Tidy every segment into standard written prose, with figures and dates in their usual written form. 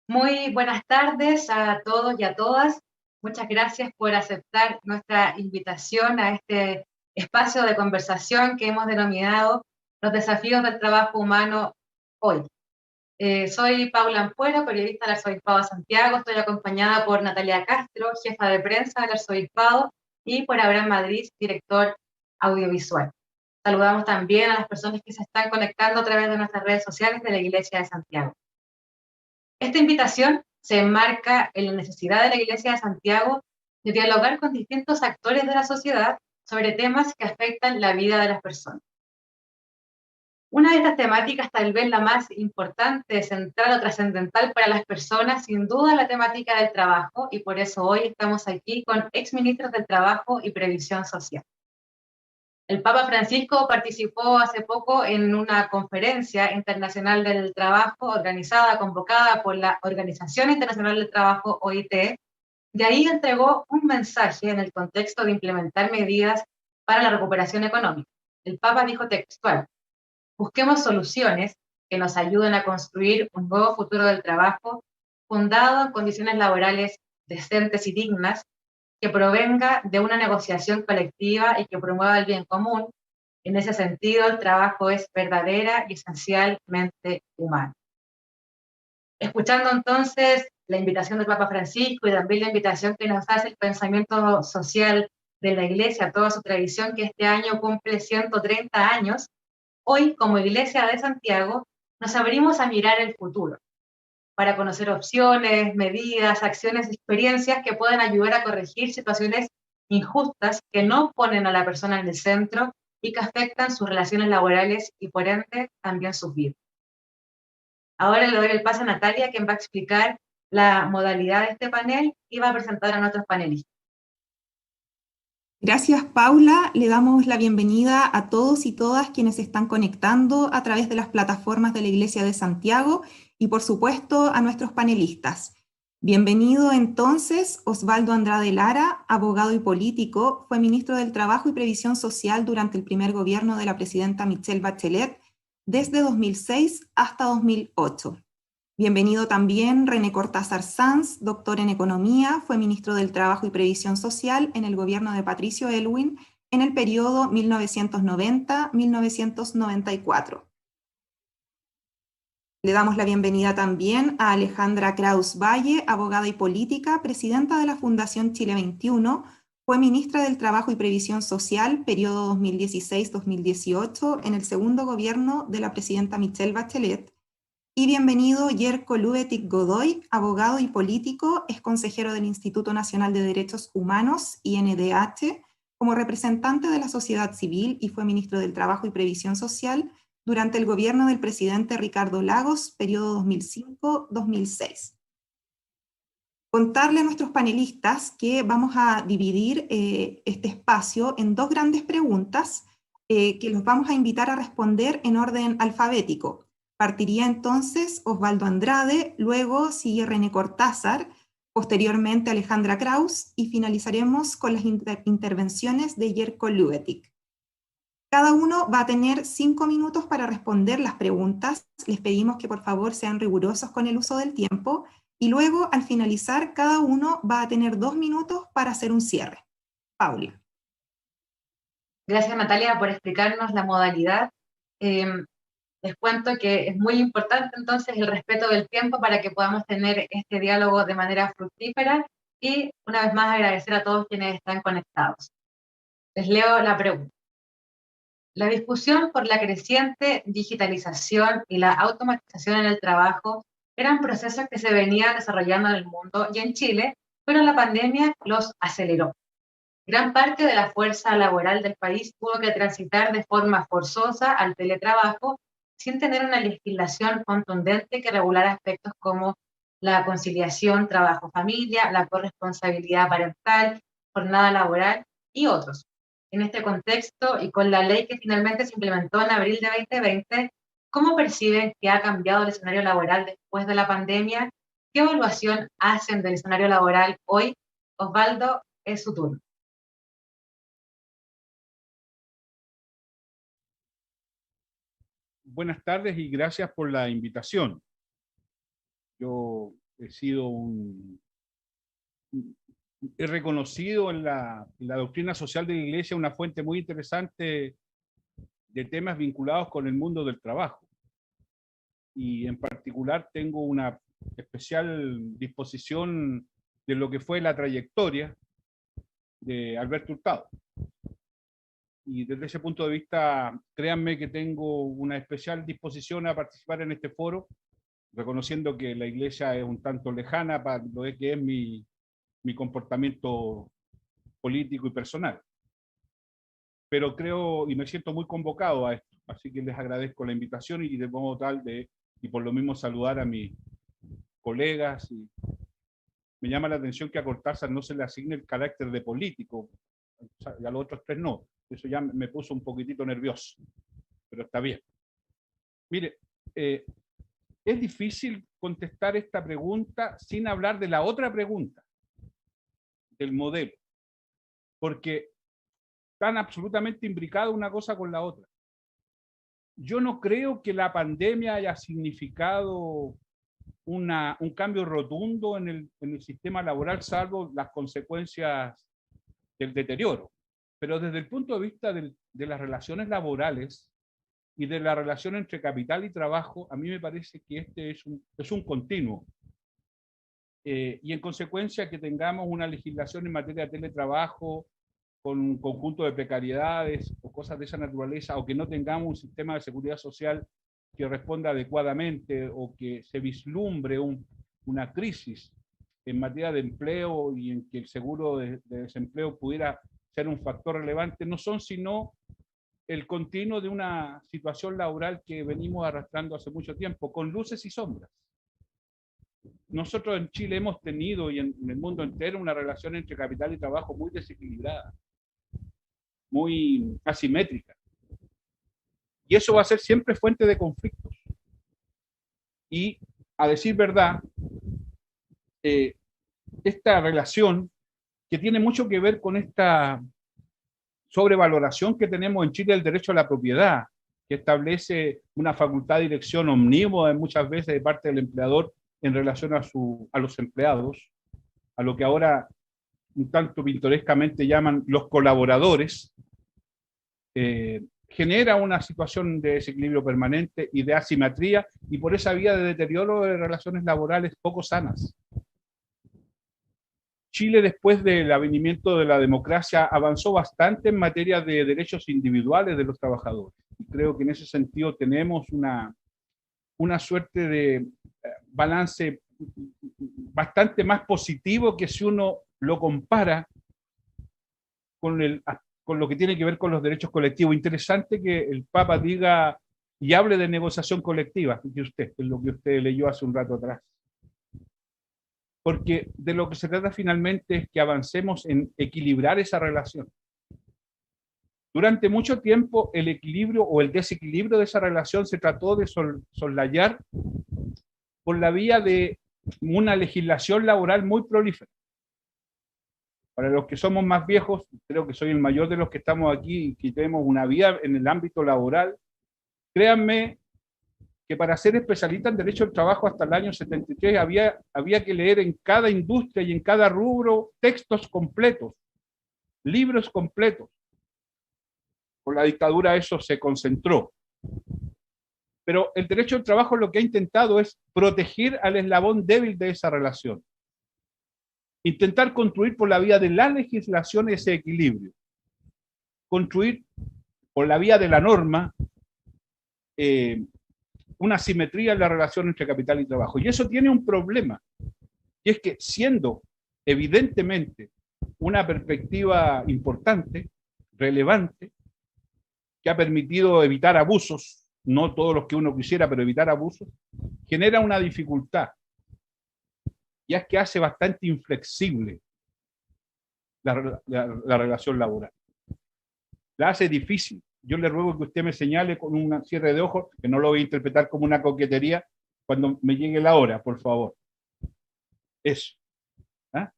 Muy buenas tardes a todos y a todas. Muchas gracias por aceptar nuestra invitación a este espacio de conversación que hemos denominado Los desafíos del trabajo humano hoy. Soy Paula Ampuero, periodista del Arzobispado de Santiago. Estoy acompañada por Natalia Castro, jefa de prensa del Arzobispado, y por Abraham Madrid, director audiovisual. Saludamos también a las personas que se están conectando a través de nuestras redes sociales de la Iglesia de Santiago. Esta invitación se enmarca en la necesidad de la Iglesia de Santiago de dialogar con distintos actores de la sociedad sobre temas que afectan la vida de las personas. Una de estas temáticas, tal vez la más importante, central o trascendental para las personas, sin duda la temática del trabajo, y por eso hoy estamos aquí con exministros del Trabajo y Previsión Social. El Papa Francisco participó hace poco en una conferencia internacional del trabajo organizada, convocada por la Organización Internacional del Trabajo, OIT. De ahí entregó un mensaje en el contexto de implementar medidas para la recuperación económica. El Papa dijo textual: busquemos soluciones que nos ayuden a construir un nuevo futuro del trabajo fundado en condiciones laborales decentes y dignas, que provenga de una negociación colectiva y que promueva el bien común. En ese sentido, el trabajo es verdadera y esencialmente humano. Escuchando entonces la invitación del Papa Francisco y también la invitación que nos hace el pensamiento social de la Iglesia, toda su tradición que este año cumple 130 años, hoy como Iglesia de Santiago nos abrimos a mirar el futuro, para conocer opciones, medidas, acciones, experiencias que puedan ayudar a corregir situaciones injustas que no ponen a la persona en el centro y que afectan sus relaciones laborales y por ende también sus vidas. Ahora le doy el paso a Natalia, quien va a explicar la modalidad de este panel y va a presentar a nuestros panelistas. Gracias, Paula. Le damos la bienvenida a todos y todas quienes se están conectando a través de las plataformas de la Iglesia de Santiago y, por supuesto, a nuestros panelistas. Bienvenido entonces Osvaldo Andrade Lara, abogado y político, fue ministro del Trabajo y Previsión Social durante el primer gobierno de la presidenta Michelle Bachelet desde 2006 hasta 2008. Bienvenido también René Cortázar Sanz, doctor en Economía, fue ministro del Trabajo y Previsión Social en el gobierno de Patricio Aylwin en el periodo 1990-1994. Le damos la bienvenida también a Alejandra Kraus Valle, abogada y política, presidenta de la Fundación Chile 21, fue ministra del Trabajo y Previsión Social, periodo 2016-2018, en el segundo gobierno de la presidenta Michelle Bachelet. Y bienvenido Jerko Lubetic Godoy, abogado y político, es consejero del Instituto Nacional de Derechos Humanos, INDH, como representante de la sociedad civil y fue ministro del Trabajo y Previsión Social durante el gobierno del presidente Ricardo Lagos, periodo 2005-2006. Contarle a nuestros panelistas que vamos a dividir este espacio en dos grandes preguntas que los vamos a invitar a responder en orden alfabético. Partiría entonces Osvaldo Andrade, luego sigue René Cortázar, posteriormente Alejandra Kraus y finalizaremos con las intervenciones de Jerko Lubetic. Cada uno va a tener 5 minutos para responder las preguntas. Les pedimos que por favor sean rigurosos con el uso del tiempo y luego al finalizar cada uno va a tener 2 minutos para hacer un cierre. Paula. Gracias, Natalia, por explicarnos la modalidad. Les cuento que es muy importante entonces el respeto del tiempo para que podamos tener este diálogo de manera fructífera y una vez más agradecer a todos quienes están conectados. Les leo la pregunta. La discusión por la creciente digitalización y la automatización en el trabajo eran procesos que se venían desarrollando en el mundo y en Chile, pero la pandemia los aceleró. Gran parte de la fuerza laboral del país tuvo que transitar de forma forzosa al teletrabajo sin tener una legislación contundente que regulara aspectos como la conciliación trabajo-familia, la corresponsabilidad parental, jornada laboral y otros. En este contexto y con la ley que finalmente se implementó en abril de 2020, ¿cómo perciben que ha cambiado el escenario laboral después de la pandemia? ¿Qué evaluación hacen del escenario laboral hoy? Osvaldo, es su turno. Buenas tardes y gracias por la invitación. Yo he sido he reconocido en la doctrina social de la Iglesia una fuente muy interesante de temas vinculados con el mundo del trabajo. Y en particular tengo una especial disposición de lo que fue la trayectoria de Alberto Hurtado. Y desde ese punto de vista, créanme que tengo una especial disposición a participar en este foro, reconociendo que la Iglesia es un tanto lejana para lo que es mi comportamiento político y personal. Pero creo y me siento muy convocado a esto, así que les agradezco la invitación y de modo tal y por lo mismo saludar a mis colegas. Y me llama la atención que a Cortázar no se le asigne el carácter de político, y a los otros tres no. Eso ya me puso un poquitito nervioso, pero está bien. Mire, es difícil contestar esta pregunta sin hablar de la otra pregunta, del modelo, porque están absolutamente imbricadas una cosa con la otra. Yo no creo que la pandemia haya significado un cambio rotundo en el sistema laboral, salvo las consecuencias del deterioro. Pero desde el punto de vista de las relaciones laborales y de la relación entre capital y trabajo, a mí me parece que este es un continuo. Y en consecuencia que tengamos una legislación en materia de teletrabajo con un conjunto de precariedades o cosas de esa naturaleza, o que no tengamos un sistema de seguridad social que responda adecuadamente, o que se vislumbre una crisis en materia de empleo y en que el seguro de desempleo pudiera ser un factor relevante, no son sino el continuo de una situación laboral que venimos arrastrando hace mucho tiempo, con luces y sombras. Nosotros en Chile hemos tenido, y en el mundo entero, una relación entre capital y trabajo muy desequilibrada, muy asimétrica. Y eso va a ser siempre fuente de conflictos. Y, a decir verdad, esta relación que tiene mucho que ver con esta sobrevaloración que tenemos en Chile del derecho a la propiedad, que establece una facultad de dirección omnímoda muchas veces de parte del empleador en relación a los empleados, a lo que ahora un tanto pintorescamente llaman los colaboradores, genera una situación de desequilibrio permanente y de asimetría, y por esa vía de deterioro de relaciones laborales poco sanas. Chile, después del advenimiento de la democracia, avanzó bastante en materia de derechos individuales de los trabajadores. Y creo que en ese sentido tenemos una suerte de balance bastante más positivo que si uno lo compara con lo que tiene que ver con los derechos colectivos. Interesante que el Papa diga y hable de negociación colectiva, es lo que usted leyó hace un rato atrás. Porque de lo que se trata finalmente es que avancemos en equilibrar esa relación. Durante mucho tiempo el equilibrio o el desequilibrio de esa relación se trató de soslayar por la vía de una legislación laboral muy prolífera. Para los que somos más viejos, creo que soy el mayor de los que estamos aquí y que tenemos una vida en el ámbito laboral, créanme que para ser especialista en derecho del trabajo hasta el año 73 había que leer en cada industria y en cada rubro textos completos, libros completos. Por la dictadura eso se concentró. Pero el derecho del trabajo lo que ha intentado es proteger al eslabón débil de esa relación. Intentar construir por la vía de la legislación ese equilibrio. Construir por la vía de la norma una simetría en la relación entre capital y trabajo. Y eso tiene un problema. Y es que siendo evidentemente una perspectiva importante, relevante, que ha permitido evitar abusos, no todos los que uno quisiera, pero evitar abusos, genera una dificultad. Y es que hace bastante inflexible la relación laboral. La hace difícil. Yo le ruego que usted me señale con un cierre de ojos, que no lo voy a interpretar como una coquetería, cuando me llegue la hora, por favor. Eso. ¿Ah?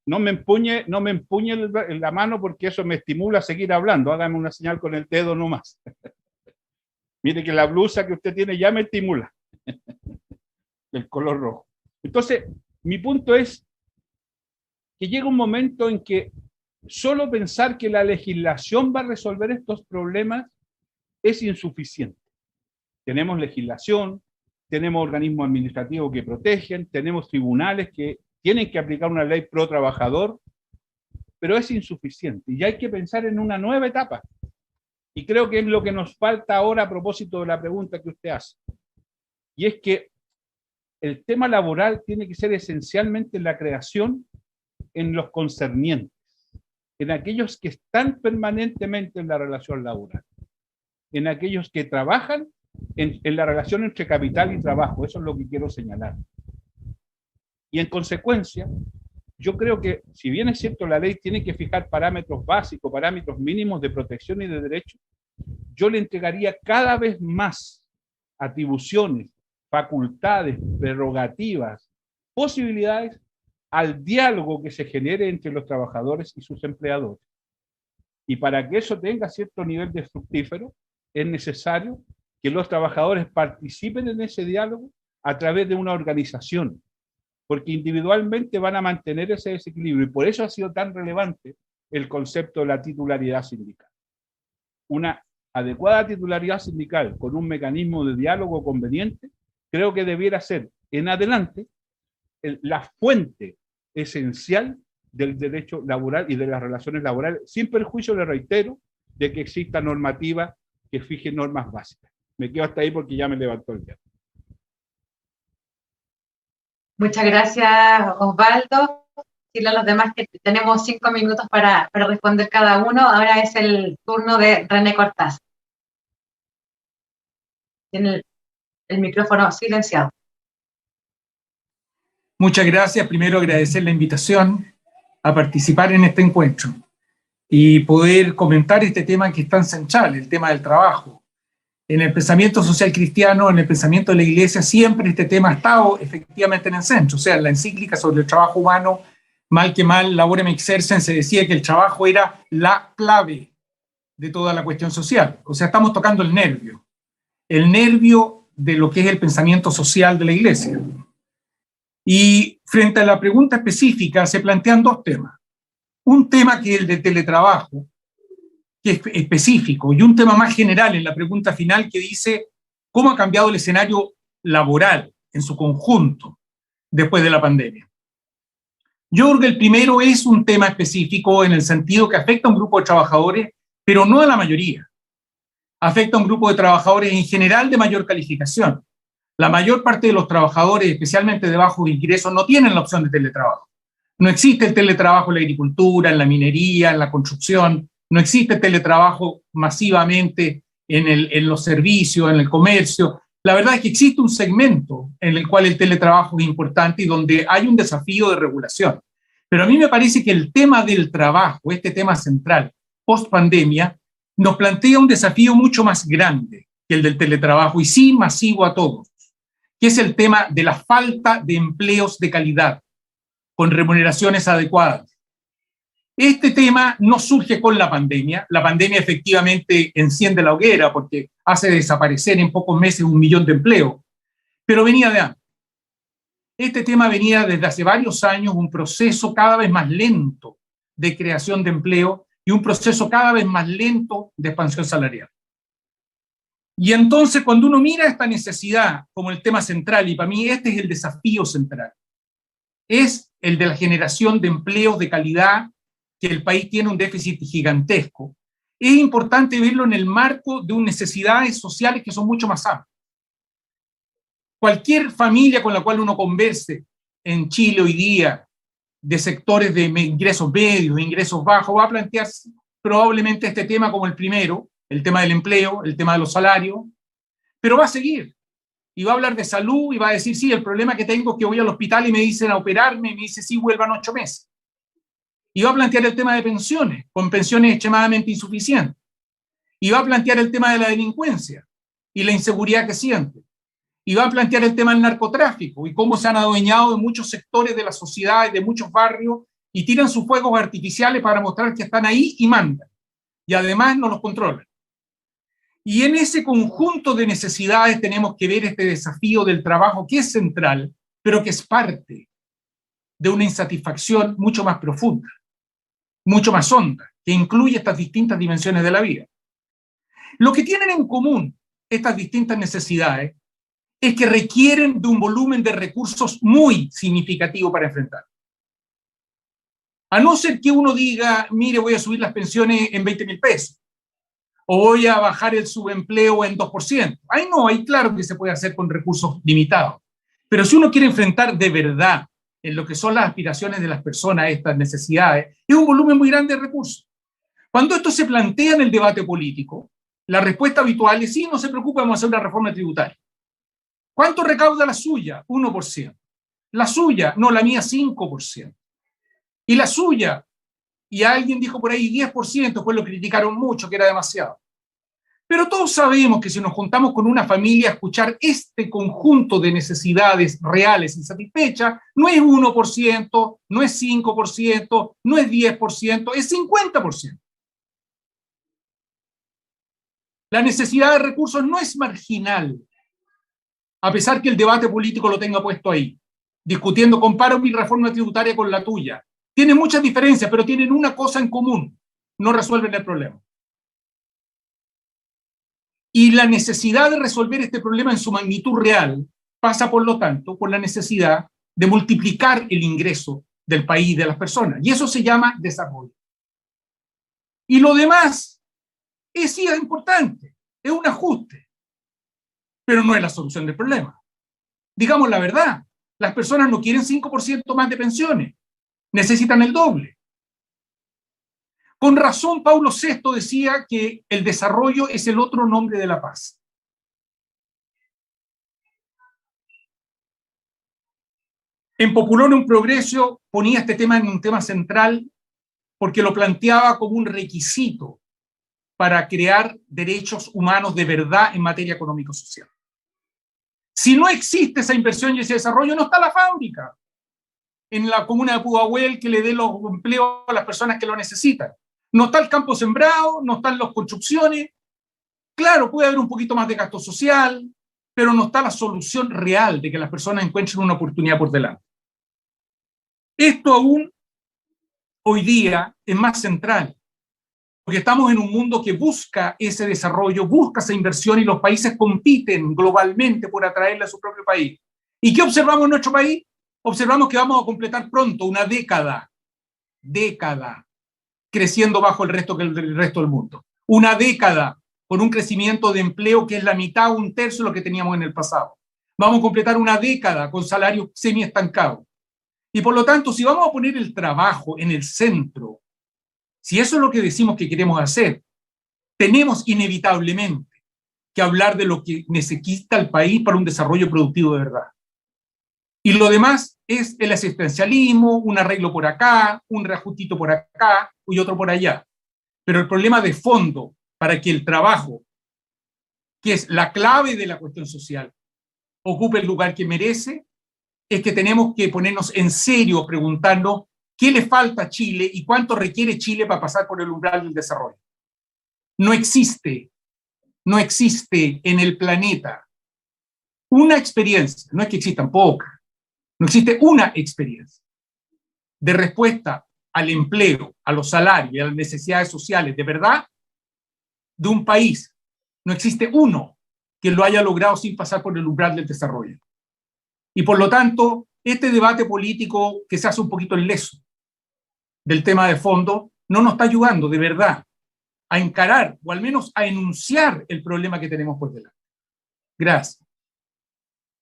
No me empuñe la mano, porque eso me estimula a seguir hablando. Hágame una señal con el dedo nomás. Mire que la blusa que usted tiene ya me estimula. El color rojo. Entonces, mi punto es que llega un momento en que solo pensar que la legislación va a resolver estos problemas es insuficiente. Tenemos legislación, tenemos organismos administrativos que protegen, tenemos tribunales que tienen que aplicar una ley pro trabajador, pero es insuficiente y hay que pensar en una nueva etapa. Y creo que es lo que nos falta ahora a propósito de la pregunta que usted hace. Y es que el tema laboral tiene que ser esencialmente la creación en los concernientes, en aquellos que están permanentemente en la relación laboral, en aquellos que trabajan en la relación entre capital y trabajo. Eso es lo que quiero señalar. Y en consecuencia, yo creo que, si bien es cierto, la ley tiene que fijar parámetros básicos, parámetros mínimos de protección y de derechos, yo le entregaría cada vez más atribuciones, facultades, prerrogativas, posibilidades al diálogo que se genere entre los trabajadores y sus empleadores. Y para que eso tenga cierto nivel de fructífero, es necesario que los trabajadores participen en ese diálogo a través de una organización, porque individualmente van a mantener ese desequilibrio, y por eso ha sido tan relevante el concepto de la titularidad sindical. Una adecuada titularidad sindical con un mecanismo de diálogo conveniente, creo que debiera ser en adelante la fuente esencial del derecho laboral y de las relaciones laborales, sin perjuicio, le reitero, de que exista normativa que fije normas básicas. Me quedo hasta ahí porque ya me levantó el dedo. Muchas gracias, Osvaldo. Decirle a los demás que tenemos 5 minutos para responder cada uno. Ahora es el turno de René Cortázar. Tiene el micrófono silenciado. Muchas gracias. Primero, agradecer la invitación a participar en este encuentro y poder comentar este tema que es tan central, el tema del trabajo. En el pensamiento social cristiano, en el pensamiento de la Iglesia, siempre este tema ha estado efectivamente en el centro. O sea, en la encíclica sobre el trabajo humano, Mal que mal, Laborem Exercens, se decía que el trabajo era la clave de toda la cuestión social. O sea, estamos tocando el nervio de lo que es el pensamiento social de la Iglesia. Y frente a la pregunta específica se plantean dos temas. Un tema que es el de teletrabajo, que es específico, y un tema más general en la pregunta final que dice cómo ha cambiado el escenario laboral en su conjunto después de la pandemia. Yo creo que el primero es un tema específico en el sentido que afecta a un grupo de trabajadores, pero no a la mayoría. Afecta a un grupo de trabajadores en general de mayor calificación. La mayor parte de los trabajadores, especialmente de bajos ingresos, no tienen la opción de teletrabajo. No existe el teletrabajo en la agricultura, en la minería, en la construcción. No existe teletrabajo masivamente en los servicios, en el comercio. La verdad es que existe un segmento en el cual el teletrabajo es importante y donde hay un desafío de regulación. Pero a mí me parece que el tema del trabajo, este tema central, post pandemia, nos plantea un desafío mucho más grande que el del teletrabajo y sí masivo a todos, que es el tema de la falta de empleos de calidad, con remuneraciones adecuadas. Este tema no surge con la pandemia efectivamente enciende la hoguera porque hace desaparecer en pocos meses 1 millón de empleos, pero venía de antes. Este tema venía desde hace varios años, un proceso cada vez más lento de creación de empleo y un proceso cada vez más lento de expansión salarial. Y entonces cuando uno mira esta necesidad como el tema central, y para mí este es el desafío central, es el de la generación de empleos de calidad, que el país tiene un déficit gigantesco, es importante verlo en el marco de unas necesidades sociales que son mucho más amplias. Cualquier familia con la cual uno converse en Chile hoy día, de sectores de ingresos medios, de ingresos bajos, va a plantear probablemente este tema como el primero, el tema del empleo, el tema de los salarios, pero va a seguir. Y va a hablar de salud y va a decir, sí, el problema que tengo es que voy al hospital y me dicen a operarme, y me dice, sí, vuelvan 8 meses. Y va a plantear el tema de pensiones, con pensiones extremadamente insuficientes. Y va a plantear el tema de la delincuencia y la inseguridad que siente. Y va a plantear el tema del narcotráfico y cómo se han adueñado de muchos sectores de la sociedad y de muchos barrios y tiran sus fuegos artificiales para mostrar que están ahí y mandan. Y además no los controlan. Y en ese conjunto de necesidades tenemos que ver este desafío del trabajo que es central pero que es parte de una insatisfacción mucho más profunda, mucho más honda, que incluye estas distintas dimensiones de la vida. Lo que tienen en común estas distintas necesidades es que requieren de un volumen de recursos muy significativo para enfrentar. A no ser que uno diga, mire, voy a subir las pensiones en 20.000 pesos, o voy a bajar el subempleo en 2%. Ahí no, ahí claro que se puede hacer con recursos limitados. Pero si uno quiere enfrentar de verdad en lo que son las aspiraciones de las personas, estas necesidades, es un volumen muy grande de recursos. Cuando esto se plantea en el debate político, la respuesta habitual es, sí, no se preocupe, vamos a hacer una reforma tributaria. ¿Cuánto recauda la suya? 1%. La suya, no, la mía 5%. Y la suya, y alguien dijo por ahí 10%, después lo criticaron mucho, que era demasiado. Pero todos sabemos que si nos juntamos con una familia a escuchar este conjunto de necesidades reales insatisfechas, no es 1%, no es 5%, no es 10%, es 50%. La necesidad de recursos no es marginal, a pesar que el debate político lo tenga puesto ahí, discutiendo, comparo mi reforma tributaria con la tuya. Tienen muchas diferencias, pero tienen una cosa en común: no resuelven el problema. Y la necesidad de resolver este problema en su magnitud real pasa, por lo tanto, por la necesidad de multiplicar el ingreso del país y de las personas. Y eso se llama desarrollo. Y lo demás es sí importante, es un ajuste, pero no es la solución del problema. Digamos la verdad, las personas no quieren 5% más de pensiones, necesitan el doble. Con razón, Paulo VI decía que el desarrollo es el otro nombre de la paz. En Populorum Progressio ponía este tema en un tema central porque lo planteaba como un requisito para crear derechos humanos de verdad en materia económico-social. Si no existe esa inversión y ese desarrollo, no está la fábrica en la comuna de Pudahuel que le dé los empleos a las personas que lo necesitan. No está el campo sembrado, no están las construcciones. Claro, puede haber un poquito más de gasto social, pero no está la solución real de que las personas encuentren una oportunidad por delante. Esto aún hoy día es más central, porque estamos en un mundo que busca ese desarrollo, busca esa inversión, y los países compiten globalmente por atraerle a su propio país. ¿Y qué observamos en nuestro país? Observamos que vamos a completar pronto una década creciendo bajo el resto del mundo. Una década con un crecimiento de empleo que es la mitad o un tercio de lo que teníamos en el pasado. Vamos a completar una década con salarios semiestancados. Y por lo tanto, si vamos a poner el trabajo en el centro, si eso es lo que decimos que queremos hacer, tenemos inevitablemente que hablar de lo que necesita el país para un desarrollo productivo de verdad. Y lo demás es el asistencialismo, un arreglo por acá, un reajustito por acá y otro por allá. Pero el problema de fondo para que el trabajo, que es la clave de la cuestión social, ocupe el lugar que merece, es que tenemos que ponernos en serio, preguntarnos qué le falta a Chile y cuánto requiere Chile para pasar por el umbral del desarrollo. No existe en el planeta una experiencia, no es que existan pocas, no existe una experiencia de respuesta al empleo, a los salarios y a las necesidades sociales de verdad de un país. No existe uno que lo haya logrado sin pasar por el umbral del desarrollo. Y por lo tanto, este debate político que se hace un poquito leso del tema de fondo no nos está ayudando de verdad a encarar o al menos a enunciar el problema que tenemos por delante. Gracias.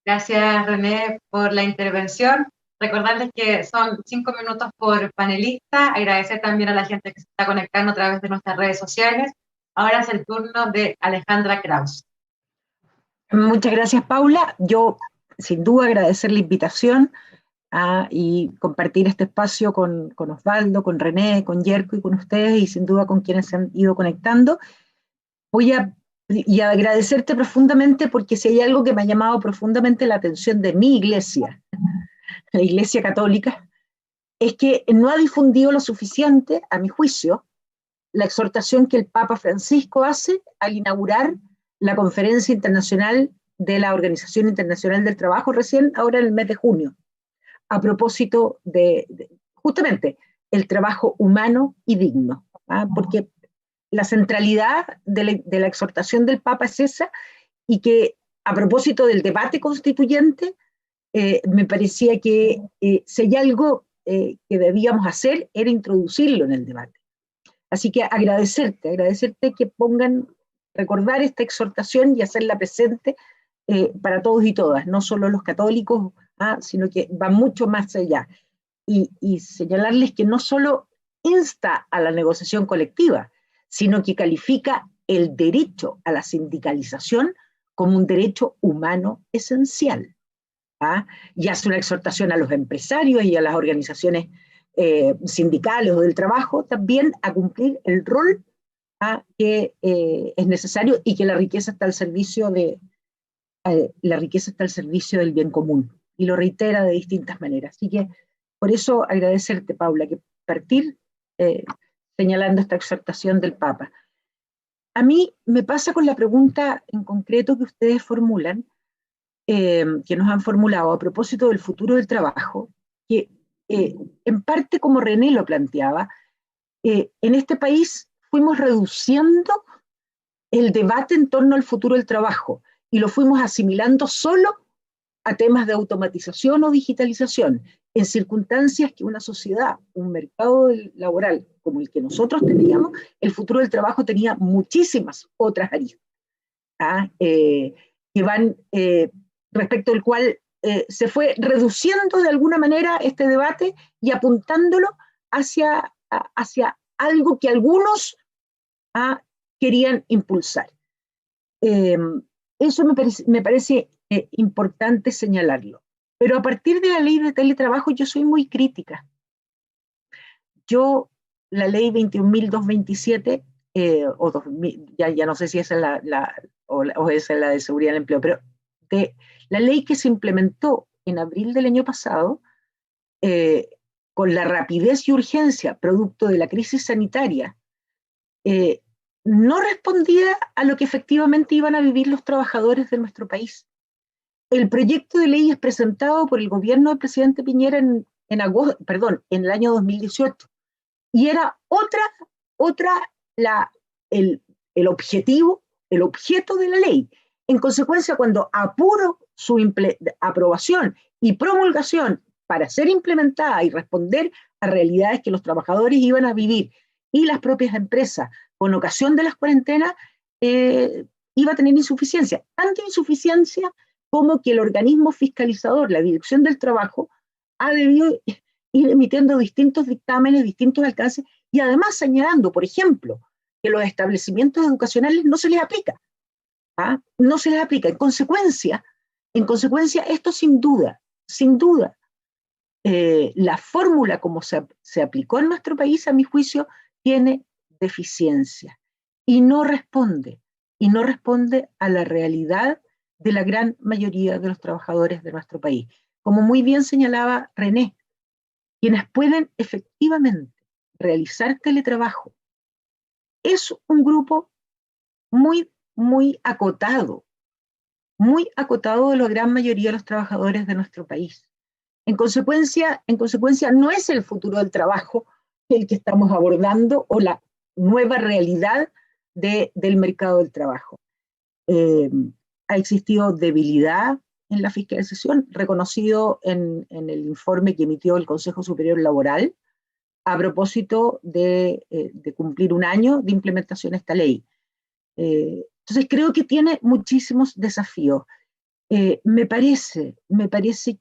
Gracias, René, por la intervención. Recordarles que son 5 minutos por panelista. Agradecer también a la gente que se está conectando a través de nuestras redes sociales. Ahora es el turno de Alejandra Kraus. Muchas gracias, Paula. Yo, sin duda, agradecer la invitación y compartir este espacio con Osvaldo, con René, con Yerko y con ustedes, y sin duda con quienes se han ido conectando. Y agradecerte profundamente, porque si hay algo que me ha llamado profundamente la atención de mi iglesia, la Iglesia Católica, es que no ha difundido lo suficiente, a mi juicio, la exhortación que el Papa Francisco hace al inaugurar la Conferencia Internacional de la Organización Internacional del Trabajo recién, ahora en el mes de junio, a propósito de justamente el trabajo humano y digno, porque la centralidad de la exhortación del Papa es esa, y que a propósito del debate constituyente, me parecía que si hay algo que debíamos hacer era introducirlo en el debate. Así que agradecerte que pongan, recordar esta exhortación y hacerla presente para todos y todas, no solo los católicos, sino que va mucho más allá. Y señalarles que no solo insta a la negociación colectiva, sino que califica el derecho a la sindicalización como un derecho humano esencial. Y hace una exhortación a los empresarios y a las organizaciones sindicales o del trabajo también a cumplir el rol que es necesario, y que la riqueza está al servicio del bien común, y lo reitera de distintas maneras. Así que por eso agradecerte, Paula, que partir señalando esta exhortación del Papa. A mí me pasa con la pregunta en concreto que ustedes formulan, que nos han formulado a propósito del futuro del trabajo, que en parte, como René lo planteaba, en este país fuimos reduciendo el debate en torno al futuro del trabajo y lo fuimos asimilando solo a temas de automatización o digitalización, en circunstancias que una sociedad, un mercado laboral como el que nosotros teníamos, el futuro del trabajo tenía muchísimas otras aristas, que van, respecto al cual se fue reduciendo de alguna manera este debate y apuntándolo hacia algo que algunos querían impulsar. Eso me parece importante señalarlo. Pero a partir de la ley de teletrabajo yo soy muy crítica. La ley 21.227, ya no sé si esa es o esa es la de seguridad del empleo, pero la ley que se implementó en abril del año pasado, con la rapidez y urgencia producto de la crisis sanitaria, no respondía a lo que efectivamente iban a vivir los trabajadores de nuestro país. El proyecto de ley es presentado por el gobierno del presidente Piñera en el año 2018, y era el objeto de la ley. En consecuencia, cuando apuro su aprobación y promulgación para ser implementada y responder a realidades que los trabajadores iban a vivir y las propias empresas con ocasión de las cuarentenas, iba a tener insuficiencia. Tanta insuficiencia como que el organismo fiscalizador, la Dirección del Trabajo, ha debido ir emitiendo distintos dictámenes, distintos alcances, y además señalando, por ejemplo, que los establecimientos educacionales no se les aplica. No se les aplica. En consecuencia, esto sin duda, la fórmula como se aplicó en nuestro país, a mi juicio, tiene deficiencia y no responde a la realidad de la gran mayoría de los trabajadores de nuestro país. Como muy bien señalaba René, quienes pueden efectivamente realizar teletrabajo es un grupo muy, muy acotado de la gran mayoría de los trabajadores de nuestro país. En consecuencia, no es el futuro del trabajo el que estamos abordando o la nueva realidad del mercado del trabajo. Ha existido debilidad en la fiscalización, reconocido en el informe que emitió el Consejo Superior Laboral a propósito de cumplir un año de implementación de esta ley. Entonces creo que tiene muchísimos desafíos. Me parece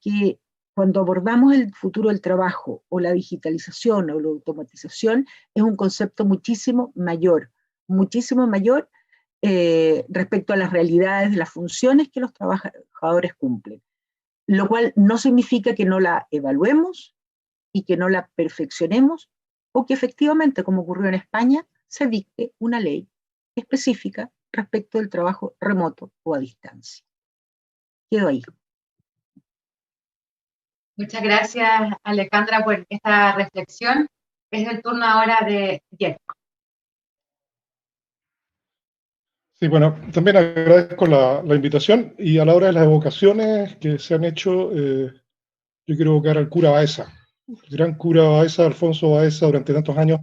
que cuando abordamos el futuro del trabajo o la digitalización o la automatización, es un concepto muchísimo mayor respecto a las realidades de las funciones que los trabajadores cumplen, lo cual no significa que no la evaluemos y que no la perfeccionemos, o que efectivamente, como ocurrió en España, se dicte una ley específica respecto del trabajo remoto o a distancia. Quedo ahí. Muchas gracias, Alejandra, por esta reflexión. Es el turno ahora de Jerko. Sí, bueno, también agradezco la invitación y a la hora de las evocaciones que se han hecho, yo quiero evocar al cura Baeza, el gran cura Baeza, Alfonso Baeza, durante tantos años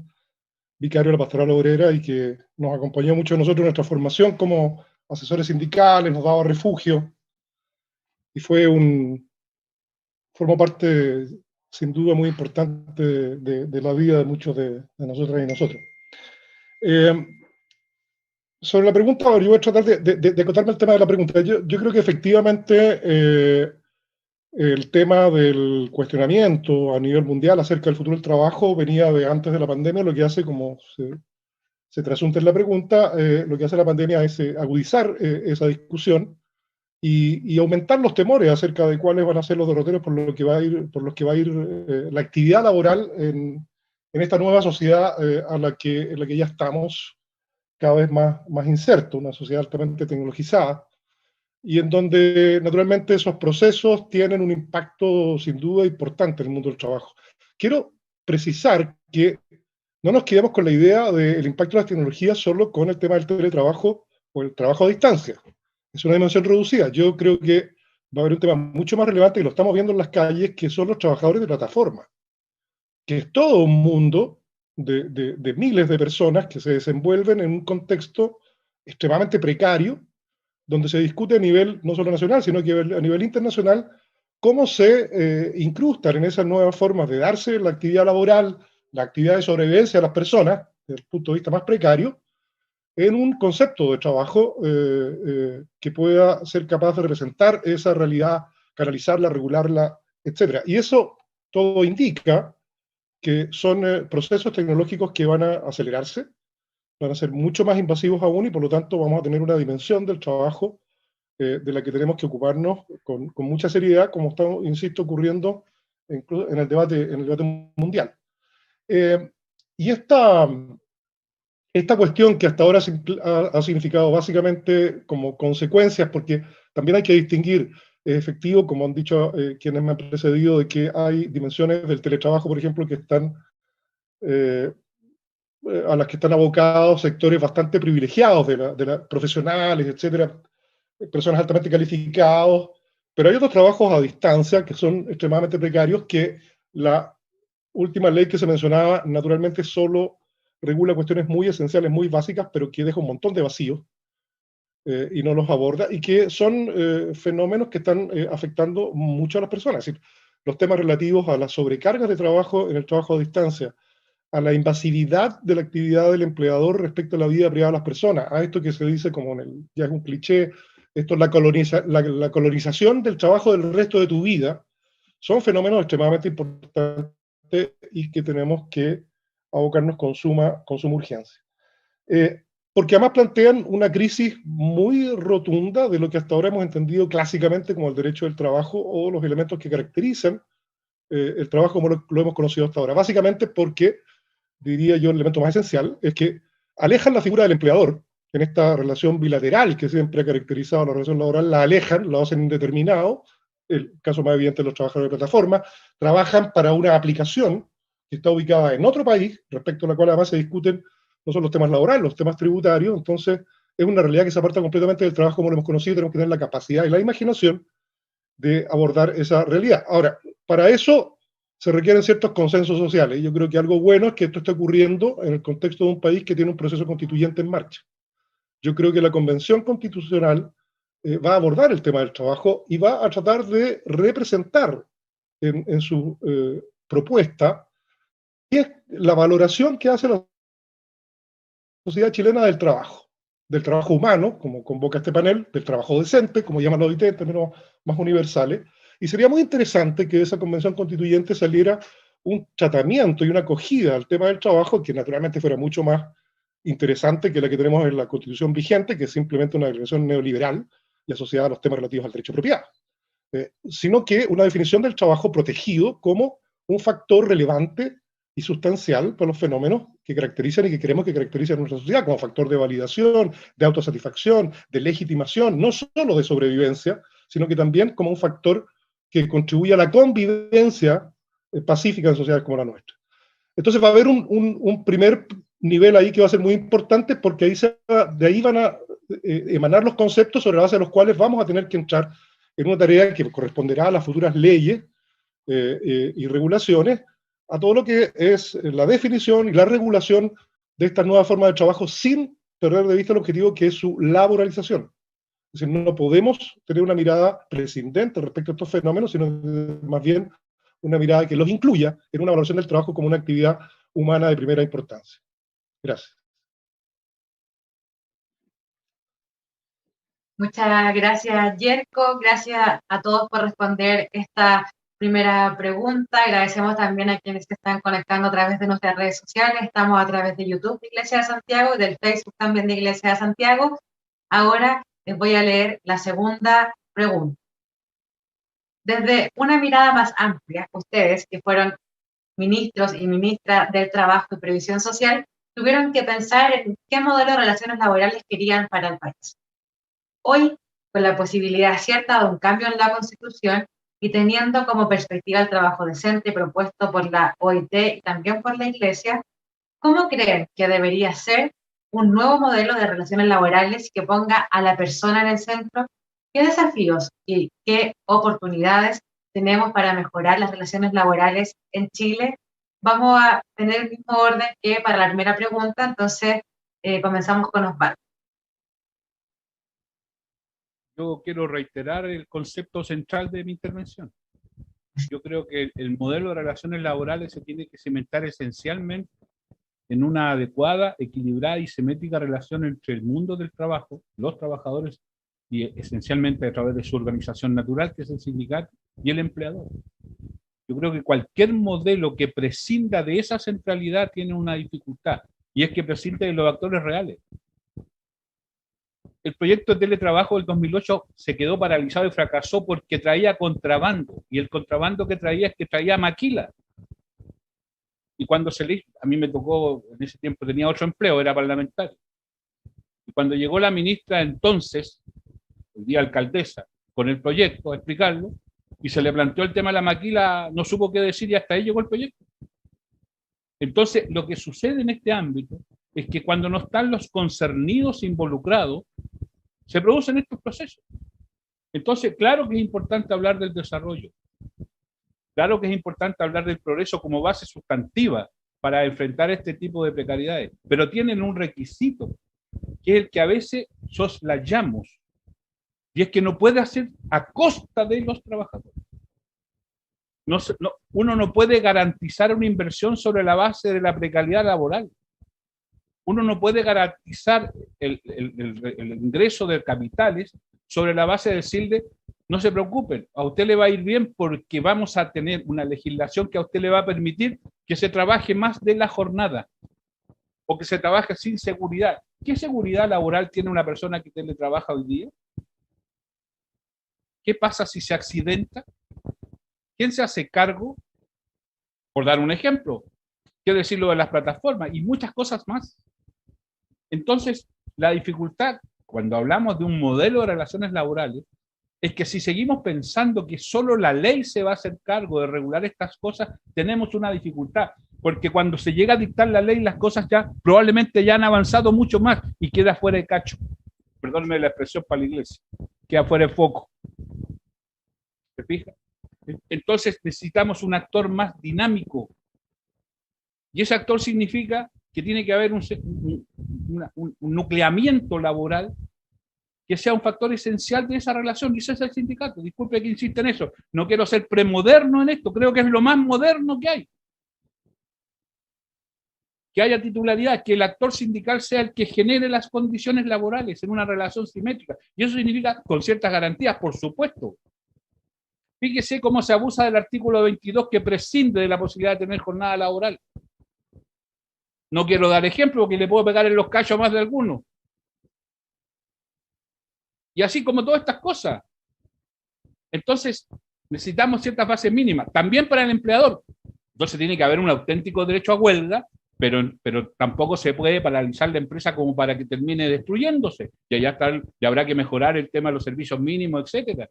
vicario de la Pastoral Obrera y que nos acompañó mucho a nosotros en nuestra formación como asesores sindicales, nos daba refugio y formó parte sin duda muy importante de la vida de muchos de nosotras y nosotros. Sobre la pregunta, yo voy a tratar de acotarme el tema de la pregunta. Yo creo que efectivamente el tema del cuestionamiento a nivel mundial acerca del futuro del trabajo venía de antes de la pandemia, lo que hace, como se trasunta en la pregunta, lo que hace la pandemia es agudizar esa discusión y aumentar los temores acerca de cuáles van a ser los derroteros por los que va a ir la actividad laboral en esta nueva sociedad en la que ya estamos cada vez más inserto, una sociedad altamente tecnologizada, y en donde naturalmente esos procesos tienen un impacto sin duda importante en el mundo del trabajo. Quiero precisar que no nos quedemos con la idea del impacto de las tecnologías solo con el tema del teletrabajo o el trabajo a distancia. Es una dimensión reducida. Yo creo que va a haber un tema mucho más relevante y lo estamos viendo en las calles, que son los trabajadores de plataforma, que es todo un mundo de miles de personas que se desenvuelven en un contexto extremadamente precario, donde se discute a nivel no solo nacional, sino que a nivel internacional, cómo se incrustan en esas nuevas formas de darse la actividad laboral, la actividad de sobrevivencia a las personas, desde el punto de vista más precario, en un concepto de trabajo que pueda ser capaz de representar esa realidad, canalizarla, regularla, etc. Y eso todo indica que son procesos tecnológicos que van a acelerarse, van a ser mucho más invasivos aún y por lo tanto vamos a tener una dimensión del trabajo de la que tenemos que ocuparnos con mucha seriedad, como está, insisto, ocurriendo incluso en el debate mundial. Y esta cuestión que hasta ahora ha significado básicamente como consecuencias, porque también hay que distinguir, es efectivo, como han dicho quienes me han precedido, de que hay dimensiones del teletrabajo, por ejemplo, que están a las que están abocados sectores bastante privilegiados de profesionales, etcétera, personas altamente calificados, pero hay otros trabajos a distancia que son extremadamente precarios, que la última ley que se mencionaba naturalmente solo regula cuestiones muy esenciales, muy básicas, pero que deja un montón de vacíos y no los aborda, y que son fenómenos que están afectando mucho a las personas. Es decir, los temas relativos a las sobrecargas de trabajo en el trabajo a distancia, a la invasividad de la actividad del empleador respecto a la vida privada de las personas, a esto que se dice como ya es un cliché, esto es la colonización del trabajo del resto de tu vida, son fenómenos extremadamente importantes y que tenemos que abocarnos con suma urgencia. Porque además plantean una crisis muy rotunda de lo que hasta ahora hemos entendido clásicamente como el derecho del trabajo o los elementos que caracterizan el trabajo como lo hemos conocido hasta ahora. Básicamente porque, diría yo, el elemento más esencial es que alejan la figura del empleador en esta relación bilateral que siempre ha caracterizado la relación laboral, la alejan, la hacen indeterminado, el caso más evidente de los trabajadores de plataforma, trabajan para una aplicación que está ubicada en otro país, respecto a la cual además se discuten no solo los temas laborales, los temas tributarios. Entonces es una realidad que se aparta completamente del trabajo como lo hemos conocido, y tenemos que tener la capacidad y la imaginación de abordar esa realidad. Ahora, para eso se requieren ciertos consensos sociales. Yo creo que algo bueno es que esto esté ocurriendo en el contexto de un país que tiene un proceso constituyente en marcha. Yo creo que la Convención Constitucional va a abordar el tema del trabajo y va a tratar de representar en su propuesta y es la valoración que hace la sociedad chilena del trabajo humano, como convoca este panel, del trabajo decente, como llaman los OIT, en términos más universales, y sería muy interesante que de esa convención constituyente saliera un tratamiento y una acogida al tema del trabajo que naturalmente fuera mucho más interesante que la que tenemos en la constitución vigente, que es simplemente una declaración neoliberal y asociada a los temas relativos al derecho de propiedad, sino que una definición del trabajo protegido como un factor relevante y sustancial para los fenómenos que caracterizan y que queremos que caractericen a nuestra sociedad, como factor de validación, de autosatisfacción, de legitimación, no solo de sobrevivencia, sino que también como un factor que contribuye a la convivencia pacífica en sociedades como la nuestra. Entonces va a haber un primer nivel ahí que va a ser muy importante, porque de ahí van a emanar los conceptos sobre la base de los cuales vamos a tener que entrar en una tarea que corresponderá a las futuras leyes y regulaciones, a todo lo que es la definición y la regulación de estas nuevas formas de trabajo sin perder de vista el objetivo que es su laboralización. Es decir, no podemos tener una mirada prescindente respecto a estos fenómenos, sino más bien una mirada que los incluya en una valoración del trabajo como una actividad humana de primera importancia. Gracias. Muchas gracias, Yerko. Gracias a todos por responder esta primera pregunta. Agradecemos también a quienes se están conectando a través de nuestras redes sociales. Estamos a través de YouTube de Iglesia de Santiago y del Facebook también de Iglesia de Santiago. Ahora les voy a leer la segunda pregunta. Desde una mirada más amplia, ustedes, que fueron ministros y ministras del Trabajo y Previsión Social, tuvieron que pensar en qué modelo de relaciones laborales querían para el país. Hoy, con la posibilidad cierta de un cambio en la Constitución y teniendo como perspectiva el trabajo decente propuesto por la OIT y también por la Iglesia, ¿cómo creen que debería ser un nuevo modelo de relaciones laborales que ponga a la persona en el centro? ¿Qué desafíos y qué oportunidades tenemos para mejorar las relaciones laborales en Chile? Vamos a tener el mismo orden que para la primera pregunta, entonces comenzamos con Osvaldo. Yo quiero reiterar el concepto central de mi intervención. Yo creo que el modelo de relaciones laborales se tiene que cimentar esencialmente en una adecuada, equilibrada y simétrica relación entre el mundo del trabajo, los trabajadores, y esencialmente a través de su organización natural, que es el sindicato, y el empleador. Yo creo que cualquier modelo que prescinda de esa centralidad tiene una dificultad, y es que prescinde de los actores reales. El proyecto de teletrabajo del 2008 se quedó paralizado y fracasó porque traía contrabando, y el contrabando que traía es que traía maquila. Y cuando a mí me tocó, en ese tiempo tenía otro empleo, era parlamentario. Y cuando llegó la ministra entonces, el día alcaldesa, con el proyecto a explicarlo, y se le planteó el tema de la maquila, no supo qué decir y hasta ahí llegó el proyecto. Entonces, lo que sucede en este ámbito es que cuando no están los concernidos involucrados, se producen estos procesos. Entonces, claro que es importante hablar del desarrollo. Claro que es importante hablar del progreso como base sustantiva para enfrentar este tipo de precariedades, pero tienen un requisito, que es el que a veces soslayamos, y es que no puede hacer a costa de los trabajadores. Uno no puede garantizar una inversión sobre la base de la precariedad laboral. Uno no puede garantizar el ingreso de capitales sobre la base de decirle, no se preocupen, a usted le va a ir bien porque vamos a tener una legislación que a usted le va a permitir que se trabaje más de la jornada o que se trabaje sin seguridad. ¿Qué seguridad laboral tiene una persona que teletrabaja hoy día? ¿Qué pasa si se accidenta? ¿Quién se hace cargo? Por dar un ejemplo, ¿qué decir lo de las plataformas? Y muchas cosas más. Entonces, la dificultad, cuando hablamos de un modelo de relaciones laborales, es que si seguimos pensando que solo la ley se va a hacer cargo de regular estas cosas, tenemos una dificultad, porque cuando se llega a dictar la ley, las cosas ya probablemente ya han avanzado mucho más y queda fuera de cacho. Perdónenme la expresión para la iglesia, queda fuera de foco. ¿Se fija? Entonces necesitamos un actor más dinámico. Y ese actor significa que tiene que haber un nucleamiento laboral que sea un factor esencial de esa relación, y ese es el sindicato. Disculpe que insista en eso, no quiero ser premoderno en esto, creo que es lo más moderno que hay. Que haya titularidad, que el actor sindical sea el que genere las condiciones laborales en una relación simétrica, y eso significa con ciertas garantías, por supuesto. Fíjese cómo se abusa del artículo 22 que prescinde de la posibilidad de tener jornada laboral. No quiero dar ejemplo porque le puedo pegar en los cachos a más de alguno. Y así como todas estas cosas. Entonces, necesitamos ciertas bases mínimas. También para el empleador. Entonces tiene que haber un auténtico derecho a huelga, pero tampoco se puede paralizar la empresa como para que termine destruyéndose. Y allá habrá que mejorar el tema de los servicios mínimos, etcétera.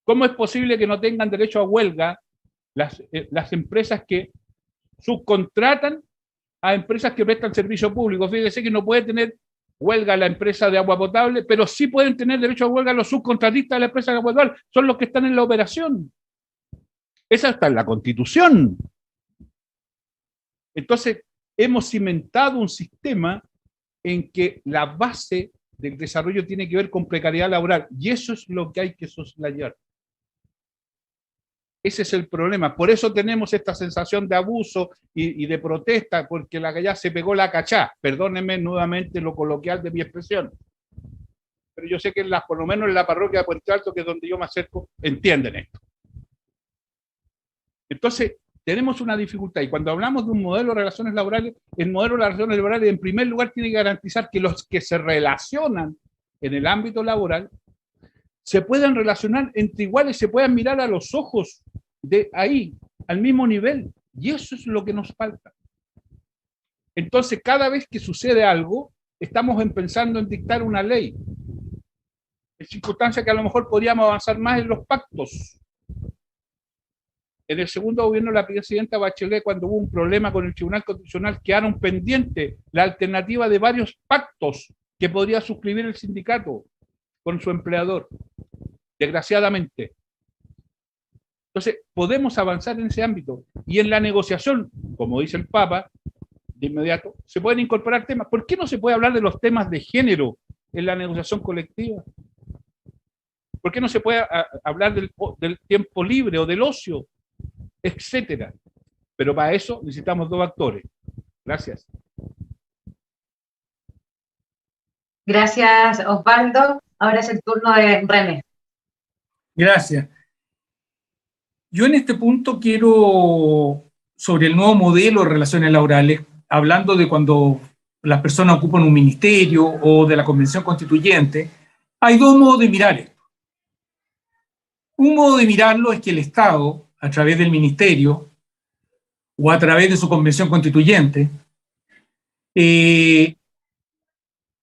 ¿Cómo es posible que no tengan derecho a huelga las empresas que subcontratan a empresas que prestan servicio público? Fíjese que no puede tener huelga la empresa de agua potable, pero sí pueden tener derecho a huelga los subcontratistas de la empresa de agua potable, son los que están en la operación. Esa está en la Constitución. Entonces, hemos cimentado un sistema en que la base del desarrollo tiene que ver con precariedad laboral, y eso es lo que hay que soslayar. Ese es el problema. Por eso tenemos esta sensación de abuso y de protesta, porque la ya se pegó la cachá. Perdónenme nuevamente lo coloquial de mi expresión. Pero yo sé que por lo menos en la parroquia de Puente Alto, que es donde yo me acerco, entienden esto. Entonces, tenemos una dificultad. Y cuando hablamos de un modelo de relaciones laborales, el modelo de relaciones laborales, en primer lugar, tiene que garantizar que los que se relacionan en el ámbito laboral se puedan relacionar entre iguales, se puedan mirar a los ojos de ahí, al mismo nivel. Y eso es lo que nos falta. Entonces, cada vez que sucede algo, estamos pensando en dictar una ley. En circunstancias que a lo mejor podríamos avanzar más en los pactos. En el segundo gobierno de la presidenta Bachelet, cuando hubo un problema con el Tribunal Constitucional, quedaron pendientes la alternativa de varios pactos que podría suscribir el sindicato con su empleador, desgraciadamente. Entonces, podemos avanzar en ese ámbito. Y en la negociación, como dice el Papa, de inmediato, se pueden incorporar temas. ¿Por qué no se puede hablar de los temas de género en la negociación colectiva? ¿Por qué no se puede hablar del tiempo libre o del ocio, etcétera? Pero para eso necesitamos dos actores. Gracias. Gracias, Osvaldo. Ahora es el turno de René. Gracias. Yo en este punto quiero, sobre el nuevo modelo de relaciones laborales, hablando de cuando las personas ocupan un ministerio o de la Convención Constituyente, hay dos modos de mirar esto. Un modo de mirarlo es que el Estado, a través del ministerio o a través de su Convención Constituyente, que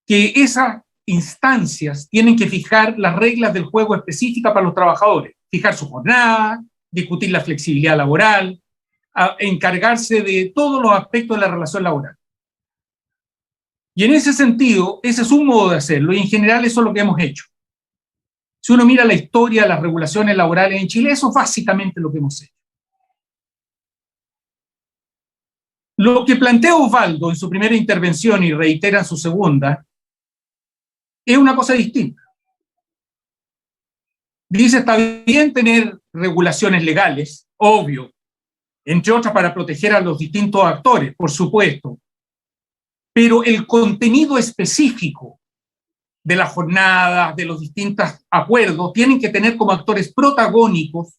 esas instancias tienen que fijar las reglas del juego específicas para los trabajadores, fijar su jornada, discutir la flexibilidad laboral, encargarse de todos los aspectos de la relación laboral. Y en ese sentido, ese es un modo de hacerlo, y en general eso es lo que hemos hecho. Si uno mira la historia de las regulaciones laborales en Chile, eso es básicamente lo que hemos hecho. Lo que plantea Osvaldo en su primera intervención y reitera en su segunda, es una cosa distinta. Dice, está bien tener regulaciones legales, obvio, entre otras para proteger a los distintos actores, por supuesto, pero el contenido específico de las jornadas, de los distintos acuerdos, tienen que tener como actores protagónicos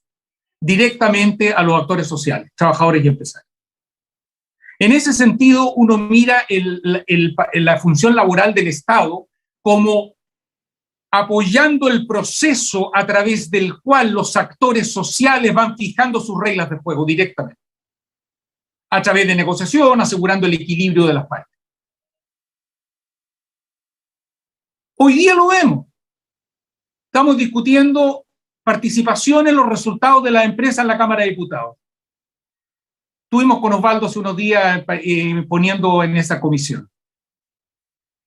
directamente a los actores sociales, trabajadores y empresarios. En ese sentido, uno mira la función laboral del Estado como apoyando el proceso a través del cual los actores sociales van fijando sus reglas de juego directamente, a través de negociación, asegurando el equilibrio de las partes. Hoy día lo vemos. Estamos discutiendo participación en los resultados de la empresa en la Cámara de Diputados. Estuvimos con Osvaldo hace unos días poniendo en esa comisión.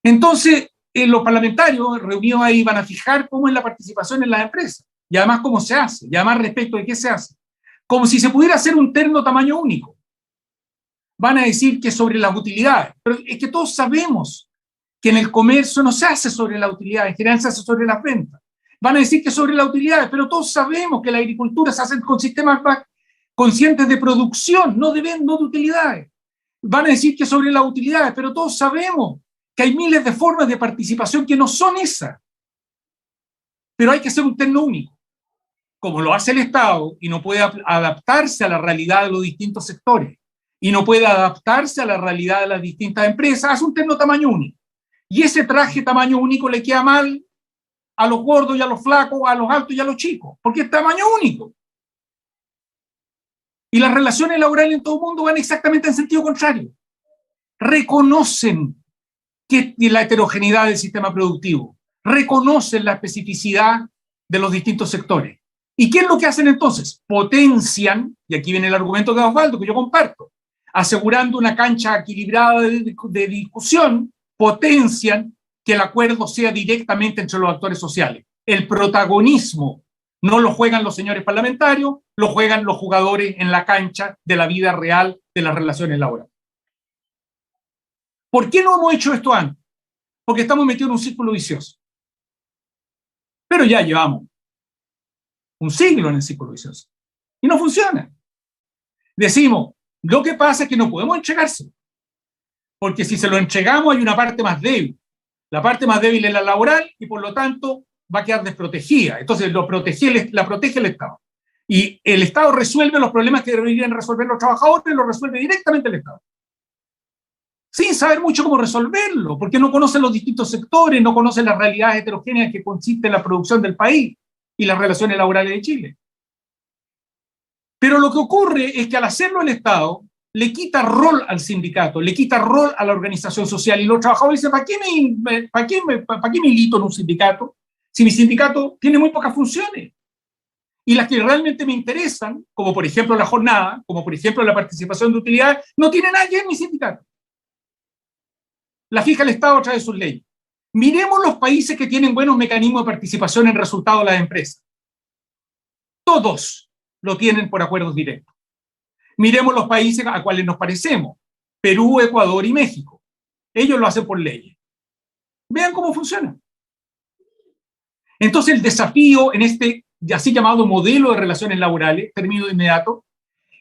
Entonces, los parlamentarios reunidos ahí van a fijar cómo es la participación en las empresas, y además cómo se hace, y además respecto de qué se hace. Como si se pudiera hacer un terno tamaño único. Van a decir que sobre las utilidades, pero es que todos sabemos que en el comercio no se hace sobre la utilidad, en general se hace sobre las ventas. Van a decir que sobre las utilidades, pero todos sabemos que la agricultura se hace con sistemas más conscientes de producción, no de utilidades. Van a decir que sobre las utilidades, pero todos sabemos que hay miles de formas de participación que no son esas. Pero hay que hacer un terno único. Como lo hace el Estado y no puede adaptarse a la realidad de los distintos sectores y no puede adaptarse a la realidad de las distintas empresas, hace un terno tamaño único. Y ese traje tamaño único le queda mal a los gordos y a los flacos, a los altos y a los chicos, porque es tamaño único. Y las relaciones laborales en todo el mundo van exactamente en sentido contrario. Reconocen que la heterogeneidad del sistema productivo, reconocen la especificidad de los distintos sectores. ¿Y qué es lo que hacen entonces? Potencian, y aquí viene el argumento de Osvaldo que yo comparto, asegurando una cancha equilibrada de discusión, potencian que el acuerdo sea directamente entre los actores sociales. El protagonismo no lo juegan los señores parlamentarios, lo juegan los jugadores en la cancha de la vida real de las relaciones laborales. ¿Por qué no hemos hecho esto antes? Porque estamos metidos en un círculo vicioso. Pero ya llevamos un siglo en el círculo vicioso y no funciona. Decimos, lo que pasa es que no podemos entregárselo, porque si se lo entregamos hay una parte más débil. La parte más débil es la laboral y por lo tanto va a quedar desprotegida. Entonces la protege el Estado. Y el Estado resuelve los problemas que deberían resolver los trabajadores, lo resuelve directamente el Estado. Sin saber mucho cómo resolverlo, porque no conocen los distintos sectores, no conocen las realidades heterogéneas que consiste en la producción del país y las relaciones laborales de Chile. Pero lo que ocurre es que al hacerlo el Estado, le quita rol al sindicato, le quita rol a la organización social, y los trabajadores dicen, ¿para qué milito en un sindicato? Si mi sindicato tiene muy pocas funciones. Y las que realmente me interesan, como por ejemplo la jornada, como por ejemplo la participación de utilidades, no tienen nada que ver en mi sindicato. La fija el Estado a través de sus leyes. Miremos los países que tienen buenos mecanismos de participación en resultados de las empresas. Todos lo tienen por acuerdos directos. Miremos los países a cuales nos parecemos: Perú, Ecuador y México. Ellos lo hacen por leyes. Vean cómo funciona. Entonces el desafío en este así llamado modelo de relaciones laborales, termino de inmediato,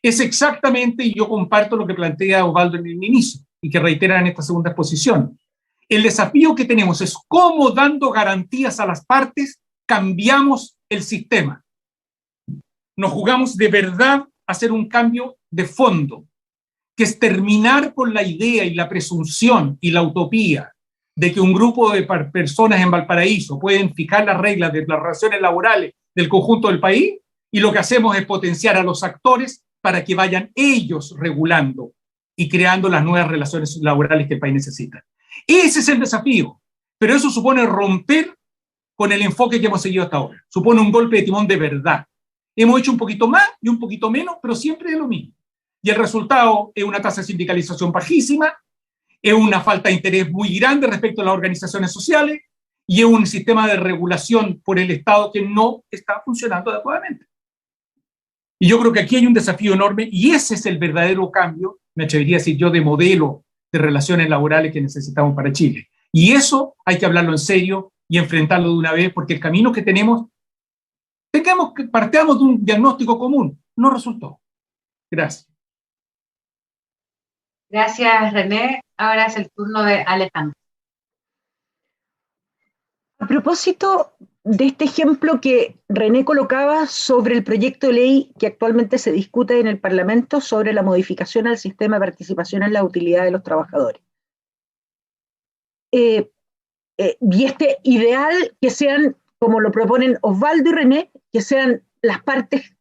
es exactamente, y yo comparto lo que plantea Osvaldo en el inicio, y que reitera en esta segunda exposición. El desafío que tenemos es cómo, dando garantías a las partes, cambiamos el sistema. Nos jugamos de verdad a hacer un cambio de fondo, que es terminar con la idea y la presunción y la utopía de que un grupo de personas en Valparaíso pueden fijar las reglas de las relaciones laborales del conjunto del país, y lo que hacemos es potenciar a los actores para que vayan ellos regulando y creando las nuevas relaciones laborales que el país necesita. Ese es el desafío, pero eso supone romper con el enfoque que hemos seguido hasta ahora. Supone un golpe de timón de verdad. Hemos hecho un poquito más y un poquito menos, pero siempre es lo mismo. Y el resultado es una tasa de sindicalización bajísima, es una falta de interés muy grande respecto a las organizaciones sociales, y es un sistema de regulación por el Estado que no está funcionando adecuadamente. Y yo creo que aquí hay un desafío enorme, y ese es el verdadero cambio, me atrevería a decir yo, de modelo de relaciones laborales que necesitamos para Chile. Y eso hay que hablarlo en serio y enfrentarlo de una vez, porque el camino que tenemos, partamos de un diagnóstico común, no resultó. Gracias. Gracias, René. Ahora es el turno de Alejandro. A propósito de este ejemplo que René colocaba sobre el proyecto de ley que actualmente se discute en el Parlamento sobre la modificación al sistema de participación en la utilidad de los trabajadores. Y este ideal que sean, como lo proponen Osvaldo y René, que sean las partes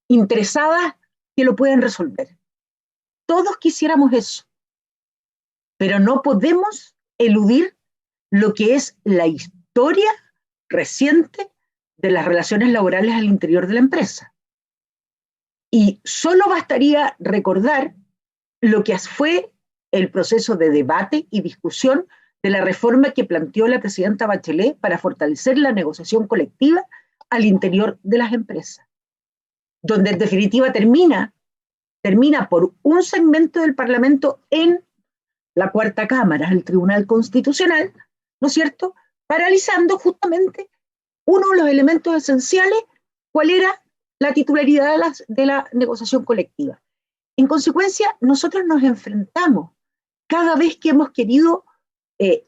interesadas que lo puedan resolver. Todos quisiéramos eso, pero no podemos eludir lo que es la historia reciente de las relaciones laborales al interior de la empresa. Y solo bastaría recordar lo que fue el proceso de debate y discusión de la reforma que planteó la presidenta Bachelet para fortalecer la negociación colectiva al interior de las empresas, donde en definitiva termina por un segmento del Parlamento en la Cuarta Cámara, el Tribunal Constitucional, ¿no es cierto?, paralizando justamente uno de los elementos esenciales, cuál era la titularidad de la negociación colectiva. En consecuencia, nosotros nos enfrentamos cada vez que hemos querido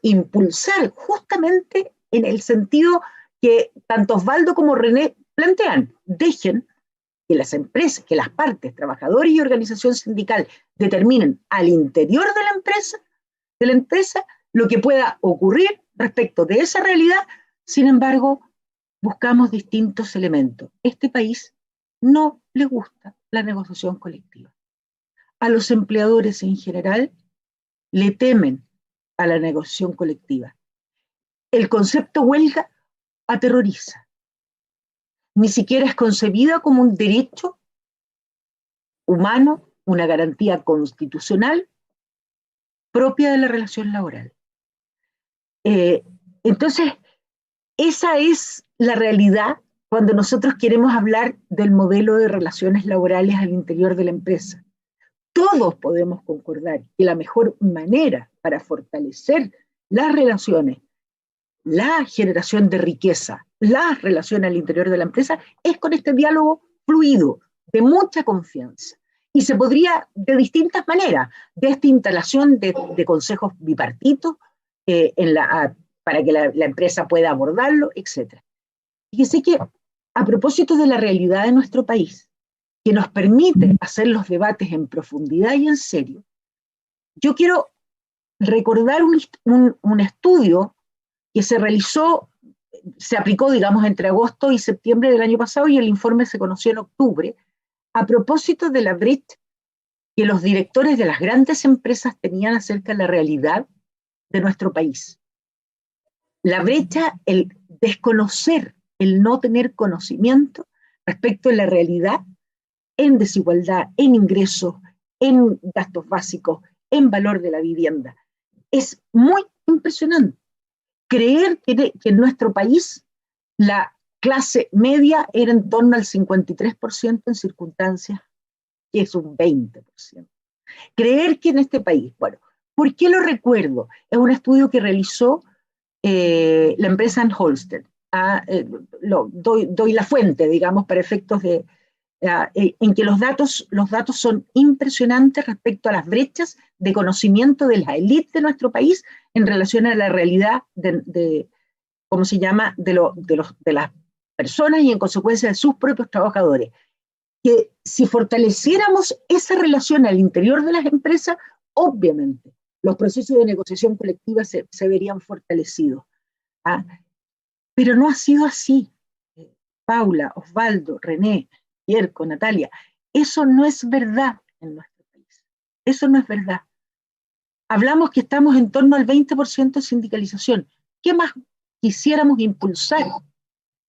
impulsar justamente en el sentido que tanto Osvaldo como René plantean: dejen que las empresas, que las partes, trabajadores y organización sindical determinen al interior de la empresa lo que pueda ocurrir respecto de esa realidad. Sin embargo, buscamos distintos elementos. Este país no le gusta la negociación colectiva. A los empleadores en general le temen a la negociación colectiva. El concepto huelga aterroriza. Ni siquiera es concebida como un derecho humano, una garantía constitucional propia de la relación laboral. Entonces, esa es la realidad cuando nosotros queremos hablar del modelo de relaciones laborales al interior de la empresa. Todos podemos concordar que la mejor manera para fortalecer las relaciones, la generación de riqueza, las relaciones al interior de la empresa, es con este diálogo fluido, de mucha confianza. Y se podría de distintas maneras, de esta instalación de consejos bipartitos para que la empresa pueda abordarlo, etc. Fíjese que a propósito de la realidad de nuestro país, que nos permite hacer los debates en profundidad y en serio, yo quiero recordar un estudio que se realizó, se aplicó, digamos, entre agosto y septiembre del año pasado, y el informe se conoció en octubre, a propósito de la brecha que los directores de las grandes empresas tenían acerca de la realidad de nuestro país. La brecha, el desconocer, el no tener conocimiento respecto de la realidad en desigualdad, en ingresos, en gastos básicos, en valor de la vivienda. Es muy impresionante creer que en nuestro país la clase media era en torno al 53% en circunstancias que es un 20%. Creer que en este país, bueno, ¿por qué lo recuerdo? Es un estudio que realizó la empresa Holster. Doy la fuente, digamos, para efectos de en que los datos son impresionantes respecto a las brechas de conocimiento de la élite de nuestro país en relación a la realidad ¿cómo se llama?, de las personas y en consecuencia de sus propios trabajadores. Que si fortaleciéramos esa relación al interior de las empresas, obviamente los procesos de negociación colectiva se verían fortalecidos. Pero no ha sido así. Paula, Osvaldo, René, Yerko, Natalia, eso no es verdad en nuestro país. Eso no es verdad. Hablamos que estamos en torno al 20% de sindicalización. ¿Qué más quisiéramos impulsar?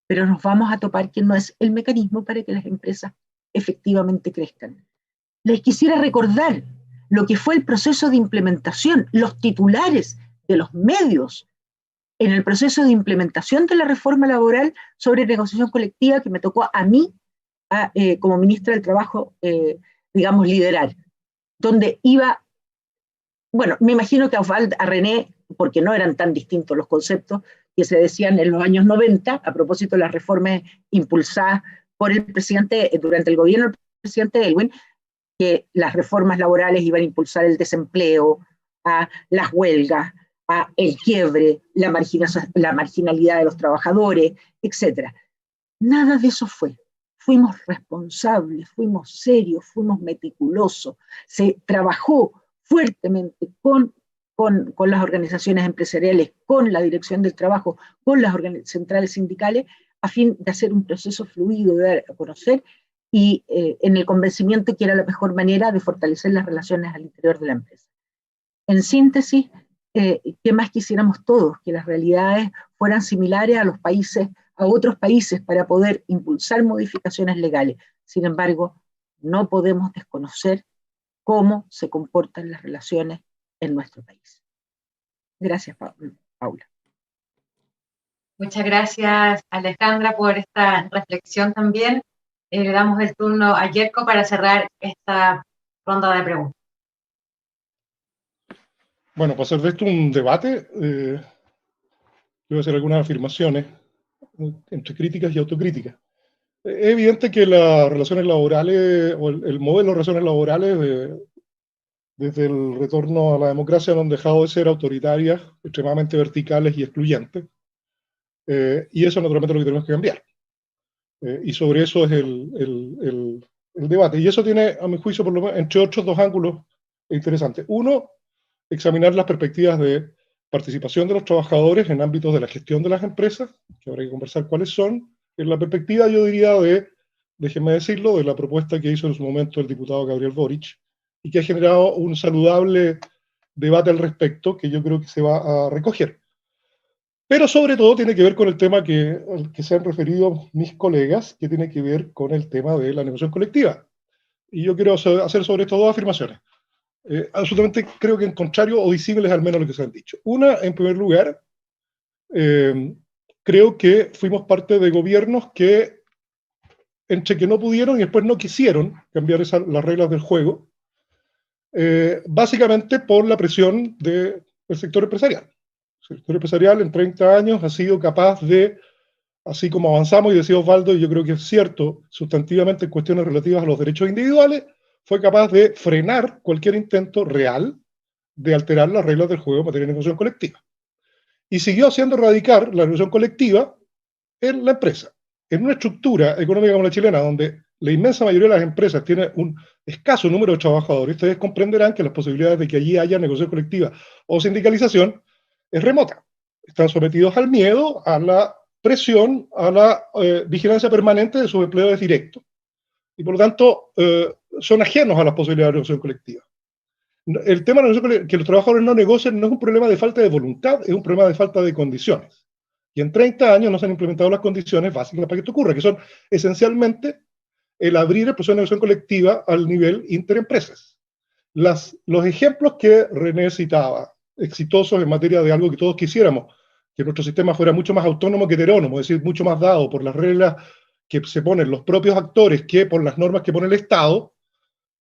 Pero nos vamos a topar que no es el mecanismo para que las empresas efectivamente crezcan. Les quisiera recordar lo que fue el proceso de implementación, los titulares de los medios en el proceso de implementación de la reforma laboral sobre negociación colectiva que me tocó a mí, como ministra del Trabajo, digamos, liderar, donde iba, bueno, me imagino que a René, porque no eran tan distintos los conceptos que se decían en los años 90, a propósito de las reformas impulsadas por el presidente, durante el gobierno del presidente Elwin, que las reformas laborales iban a impulsar el desempleo, a las huelgas, a el quiebre, la marginalidad de los trabajadores, etc. Nada de eso fue. Fuimos responsables, fuimos serios, fuimos meticulosos. Se trabajó fuertemente con las organizaciones empresariales, con la dirección del trabajo, con las centrales sindicales, a fin de hacer un proceso fluido, de dar a conocer, y en el convencimiento que era la mejor manera de fortalecer las relaciones al interior de la empresa. En síntesis, ¿qué más quisiéramos todos? Que las realidades fueran similares a otros países para poder impulsar modificaciones legales. Sin embargo, no podemos desconocer cómo se comportan las relaciones en nuestro país. Gracias, Paula. Muchas gracias, Alejandra, por esta reflexión también. Le damos el turno a Yerko para cerrar esta ronda de preguntas. Bueno, para hacer de esto un debate, voy a hacer algunas afirmaciones entre críticas y autocríticas. Es evidente que las relaciones laborales, o el modelo de relaciones laborales, desde el retorno a la democracia, no han dejado de ser autoritarias, extremadamente verticales y excluyentes. Y eso naturalmente es lo que tenemos que cambiar. Y sobre eso es el debate. Y eso tiene, a mi juicio, por lo menos, entre otros dos ángulos interesantes. Uno, examinar las perspectivas de participación de los trabajadores en ámbitos de la gestión de las empresas, que habrá que conversar cuáles son. En la perspectiva, yo diría, déjenme decirlo, de la propuesta que hizo en su momento el diputado Gabriel Boric, y que ha generado un saludable debate al respecto, que yo creo que se va a recoger. Pero sobre todo tiene que ver con el tema al que se han referido mis colegas, que tiene que ver con el tema de la negociación colectiva. Y yo quiero hacer sobre esto dos afirmaciones. Absolutamente creo que en contrario o disímiles al menos a lo que se han dicho. Una, en primer lugar, creo que fuimos parte de gobiernos que, entre que no pudieron y después no quisieron cambiar las reglas del juego, básicamente por la presión del sector empresarial. El sector empresarial en 30 años ha sido capaz de, así como avanzamos, y decía Osvaldo, y yo creo que es cierto, sustantivamente en cuestiones relativas a los derechos individuales, fue capaz de frenar cualquier intento real de alterar las reglas del juego en materia de negociación colectiva. Y siguió haciendo radicar la negociación colectiva en la empresa. En una estructura económica como la chilena, donde la inmensa mayoría de las empresas tiene un escaso número de trabajadores, ustedes comprenderán que las posibilidades de que allí haya negociación colectiva o sindicalización es remota. Están sometidos al miedo, a la presión, a la vigilancia permanente de sus empleadores directos. Y por lo tanto, son ajenos a las posibilidades de negociación colectiva. El tema de que los trabajadores no negocian no es un problema de falta de voluntad, es un problema de falta de condiciones. Y en 30 años no se han implementado las condiciones básicas para que esto ocurra, que son esencialmente el abrir el proceso de negociación colectiva al nivel interempresas. Los ejemplos que René citaba, exitosos en materia de algo que todos quisiéramos, que nuestro sistema fuera mucho más autónomo que heterónomo, es decir, mucho más dado por las reglas que se ponen los propios actores que por las normas que pone el Estado,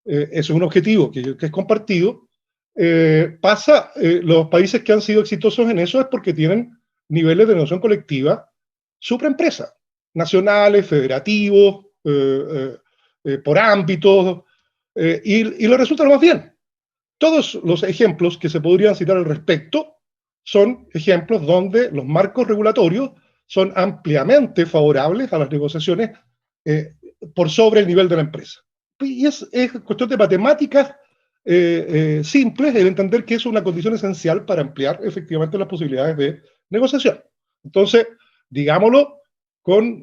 eso es un objetivo que es compartido, los países que han sido exitosos en eso es porque tienen niveles de negociación colectiva supraempresa, nacionales, federativos, por ámbitos, y lo resulta lo más bien. Todos los ejemplos que se podrían citar al respecto son ejemplos donde los marcos regulatorios son ampliamente favorables a las negociaciones por sobre el nivel de la empresa. Y es cuestión de matemáticas simples el entender que es una condición esencial para ampliar efectivamente las posibilidades de negociación. Entonces, digámoslo con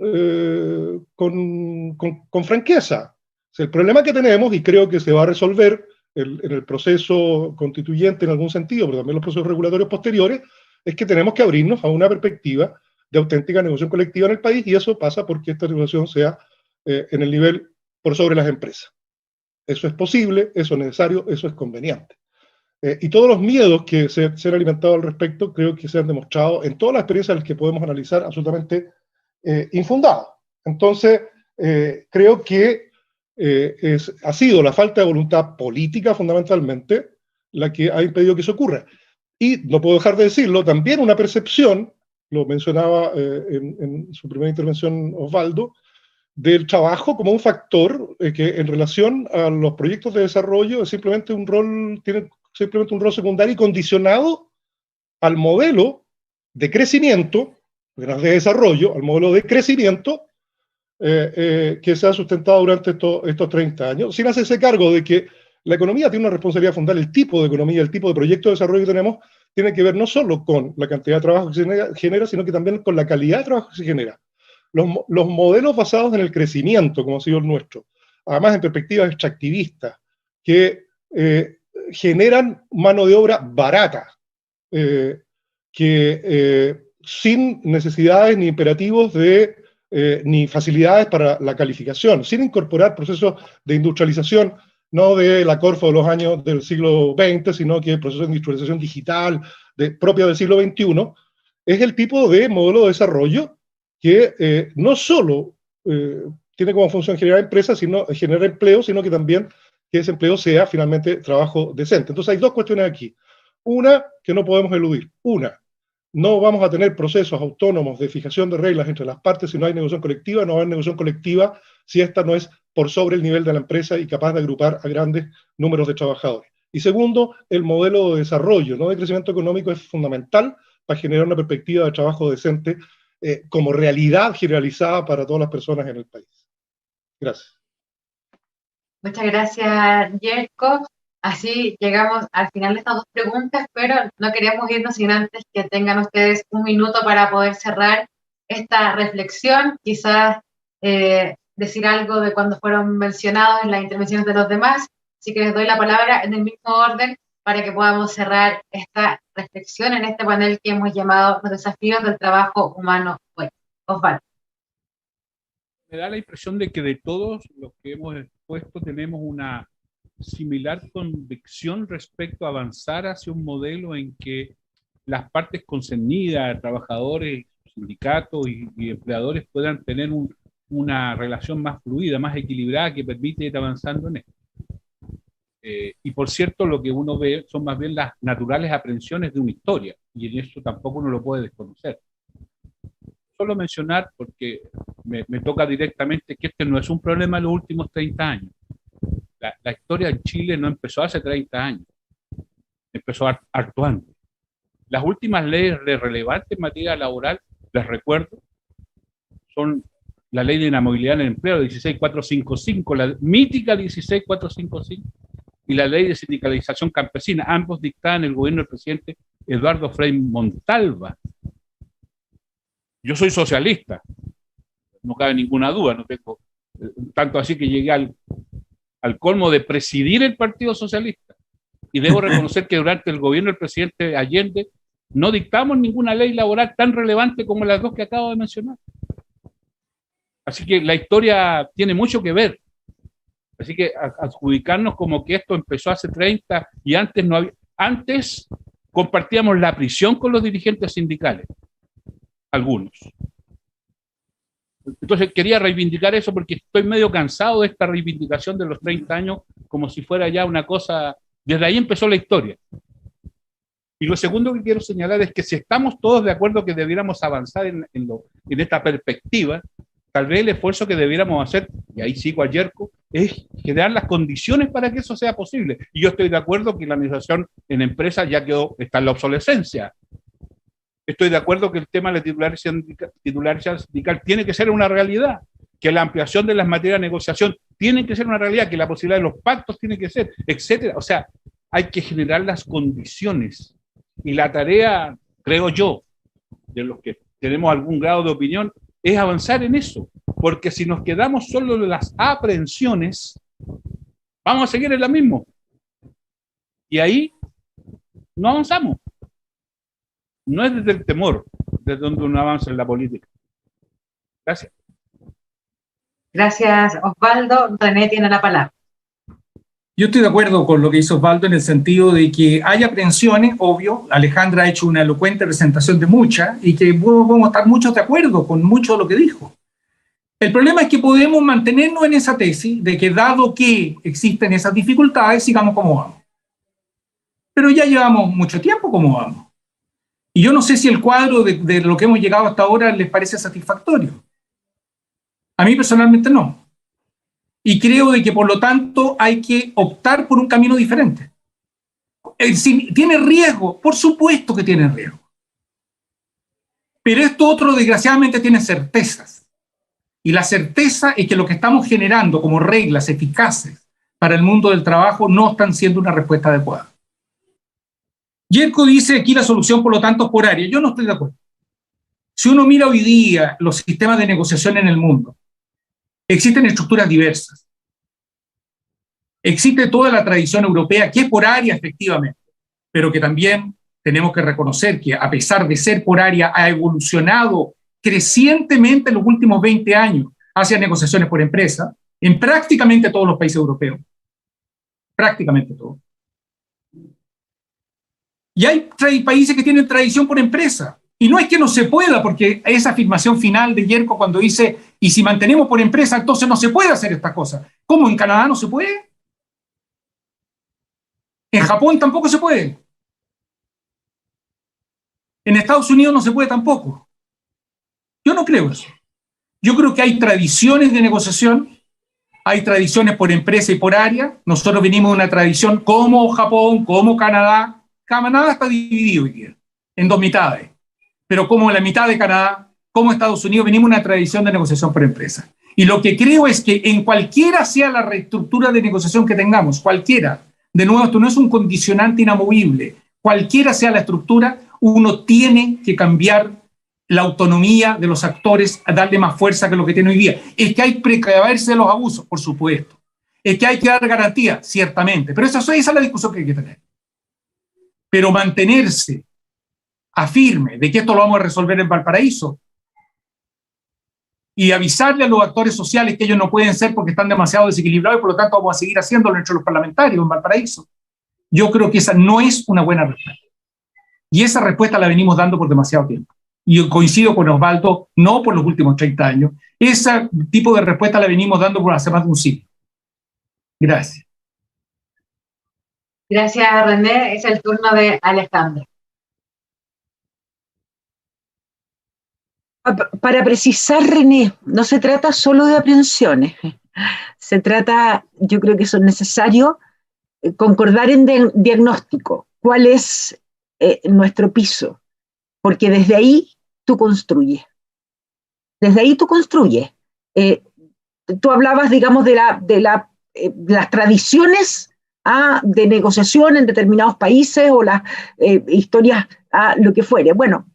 franqueza. El problema que tenemos, y creo que se va a resolver en el proceso constituyente en algún sentido, pero también los procesos regulatorios posteriores, es que tenemos que abrirnos a una perspectiva de auténtica negociación colectiva en el país, y eso pasa porque esta negociación sea en el nivel por sobre las empresas. Eso es posible, eso es necesario, eso es conveniente. Y todos los miedos que se han alimentado al respecto creo que se han demostrado en todas las experiencias en las que podemos analizar absolutamente infundados. Entonces, creo que ha sido la falta de voluntad política fundamentalmente la que ha impedido que eso ocurra. Y no puedo dejar de decirlo, también una percepción, lo mencionaba en su primera intervención Osvaldo, del trabajo como un factor que en relación a los proyectos de desarrollo es simplemente tiene simplemente un rol secundario y condicionado al modelo de crecimiento, de desarrollo, al modelo de crecimiento que se ha sustentado durante estos 30 años, sin hacerse cargo de que la economía tiene una responsabilidad fundamental. El tipo de economía, el tipo de proyecto de desarrollo que tenemos tiene que ver no solo con la cantidad de trabajo que se genera, sino que también con la calidad de trabajo que se genera. Los modelos basados en el crecimiento, como ha sido el nuestro, además en perspectivas extractivistas, que generan mano de obra barata, sin necesidades ni imperativos ni facilidades para la calificación, sin incorporar procesos de industrialización, no de la Corfo de los años del siglo XX, sino que procesos de industrialización digital propia del siglo XXI, es el tipo de modelo de desarrollo que no solo tiene como función generar empresas, sino generar empleo, sino que también que ese empleo sea finalmente trabajo decente. Entonces hay dos cuestiones aquí. Una que no podemos eludir. Una, no vamos a tener procesos autónomos de fijación de reglas entre las partes si no hay negociación colectiva. No va a haber negociación colectiva si esta no es por sobre el nivel de la empresa y capaz de agrupar a grandes números de trabajadores. Y segundo, el modelo de desarrollo, no de crecimiento económico, es fundamental para generar una perspectiva de trabajo decente como realidad generalizada para todas las personas en el país. Gracias. Muchas gracias, Yerko. Así llegamos al final de estas dos preguntas, pero no queríamos irnos sin antes que tengan ustedes un minuto para poder cerrar esta reflexión, quizás decir algo de cuando fueron mencionados en las intervenciones de los demás. Así que les doy la palabra en el mismo orden para que podamos cerrar esta reflexión en este panel que hemos llamado Los desafíos del trabajo humano hoy. Osvaldo. Me da la impresión de que de todos los que hemos expuesto tenemos una similar convicción respecto a avanzar hacia un modelo en que las partes concernidas, trabajadores, sindicatos y empleadores puedan tener una relación más fluida, más equilibrada, que permite ir avanzando en esto. Y por cierto, lo que uno ve son más bien las naturales aprensiones de una historia, y en eso tampoco uno lo puede desconocer. Solo mencionar, porque me toca directamente, que este no es un problema de los últimos 30 años. La historia en Chile no empezó hace 30 años, empezó harto antes. Las últimas leyes relevantes en materia laboral, les recuerdo, son la ley de inamovilidad en el empleo, 16455, la mítica 16455, y la ley de sindicalización campesina, ambos dictadas en el gobierno del presidente Eduardo Frei Montalva. Yo soy socialista, no cabe ninguna duda, no tengo tanto así que llegué al colmo de presidir el Partido Socialista, y debo reconocer que durante el gobierno del presidente Allende no dictamos ninguna ley laboral tan relevante como las dos que acabo de mencionar. Así que la historia tiene mucho que ver. Así que adjudicarnos como que esto empezó hace 30 y antes no había... Antes compartíamos la prisión con los dirigentes sindicales, algunos. Entonces quería reivindicar eso porque estoy medio cansado de esta reivindicación de los 30 años como si fuera ya una cosa... Desde ahí empezó la historia. Y lo segundo que quiero señalar es que si estamos todos de acuerdo que debiéramos avanzar en esta perspectiva, tal vez el esfuerzo que debiéramos hacer, y ahí sigo a Yerko, es generar las condiciones para que eso sea posible. Y yo estoy de acuerdo que la administración en empresas ya está en la obsolescencia. Estoy de acuerdo que el tema de la titularidad sindical tiene que ser una realidad, que la ampliación de las materias de negociación tiene que ser una realidad, que la posibilidad de los pactos tiene que ser, etcétera. O sea, hay que generar las condiciones. Y la tarea, creo yo, de los que tenemos algún grado de opinión, es avanzar en eso, porque si nos quedamos solo en las aprehensiones, vamos a seguir en la misma. Y ahí no avanzamos. No es desde el temor, desde donde uno avanza en la política. Gracias. Gracias, Osvaldo. René tiene la palabra. Yo estoy de acuerdo con lo que hizo Osvaldo en el sentido de que hay aprehensiones, obvio. Alejandra ha hecho una elocuente presentación de muchas y que podemos estar muchos de acuerdo con mucho de lo que dijo. El problema es que podemos mantenernos en esa tesis de que dado que existen esas dificultades, sigamos como vamos. Pero ya llevamos mucho tiempo como vamos. Y yo no sé si el cuadro de lo que hemos llegado hasta ahora les parece satisfactorio. A mí personalmente no. Y creo de que por lo tanto hay que optar por un camino diferente. ¿Tiene riesgo? Por supuesto que tiene riesgo. Pero esto otro desgraciadamente tiene certezas. Y la certeza es que lo que estamos generando como reglas eficaces para el mundo del trabajo no están siendo una respuesta adecuada. Yerko dice aquí la solución, por lo tanto, es por área. Yo no estoy de acuerdo. Si uno mira hoy día los sistemas de negociación en el mundo, existen estructuras diversas. Existe toda la tradición europea, que es por área efectivamente, pero que también tenemos que reconocer que a pesar de ser por área, ha evolucionado crecientemente en los últimos 20 años hacia negociaciones por empresa, en prácticamente todos los países europeos. Prácticamente todos. Y hay países que tienen tradición por empresa. Y no es que no se pueda, porque esa afirmación final de Yerko cuando dice, y si mantenemos por empresa, entonces no se puede hacer esta cosa. ¿Cómo? ¿En Canadá no se puede? ¿En Japón tampoco se puede? ¿En Estados Unidos no se puede tampoco? Yo no creo eso. Yo creo que hay tradiciones de negociación, hay tradiciones por empresa y por área. Nosotros venimos de una tradición como Japón, como Canadá. Canadá está dividido hoy día, en dos mitades. Pero como en la mitad de Canadá, como Estados Unidos, venimos de una tradición de negociación por empresa. Y lo que creo es que en cualquiera sea la reestructura de negociación que tengamos, cualquiera, de nuevo, esto no es un condicionante inamovible, cualquiera sea la estructura, uno tiene que cambiar la autonomía de los actores, a darle más fuerza que lo que tiene hoy día. Es que hay que precaverse de los abusos, por supuesto. Es que hay que dar garantía, ciertamente. Pero esa es la discusión que hay que tener. Pero mantenerse afirme de que esto lo vamos a resolver en Valparaíso y avisarle a los actores sociales que ellos no pueden ser porque están demasiado desequilibrados y por lo tanto vamos a seguir haciéndolo entre los parlamentarios en Valparaíso. Yo creo que esa no es una buena respuesta. Y esa respuesta la venimos dando por demasiado tiempo. Y yo coincido con Osvaldo, no por los últimos 30 años. Ese tipo de respuesta la venimos dando por hace más de un siglo. Gracias. Gracias, René. Es el turno de Alejandra. Para precisar, René, no se trata solo de aprehensiones. Se trata, yo creo que eso es necesario, concordar en diagnóstico. ¿Cuál es nuestro piso? Porque desde ahí tú construyes. Desde ahí tú construyes. Tú hablabas, digamos, de las tradiciones de negociación en determinados países o las historias, lo que fuere. Bueno,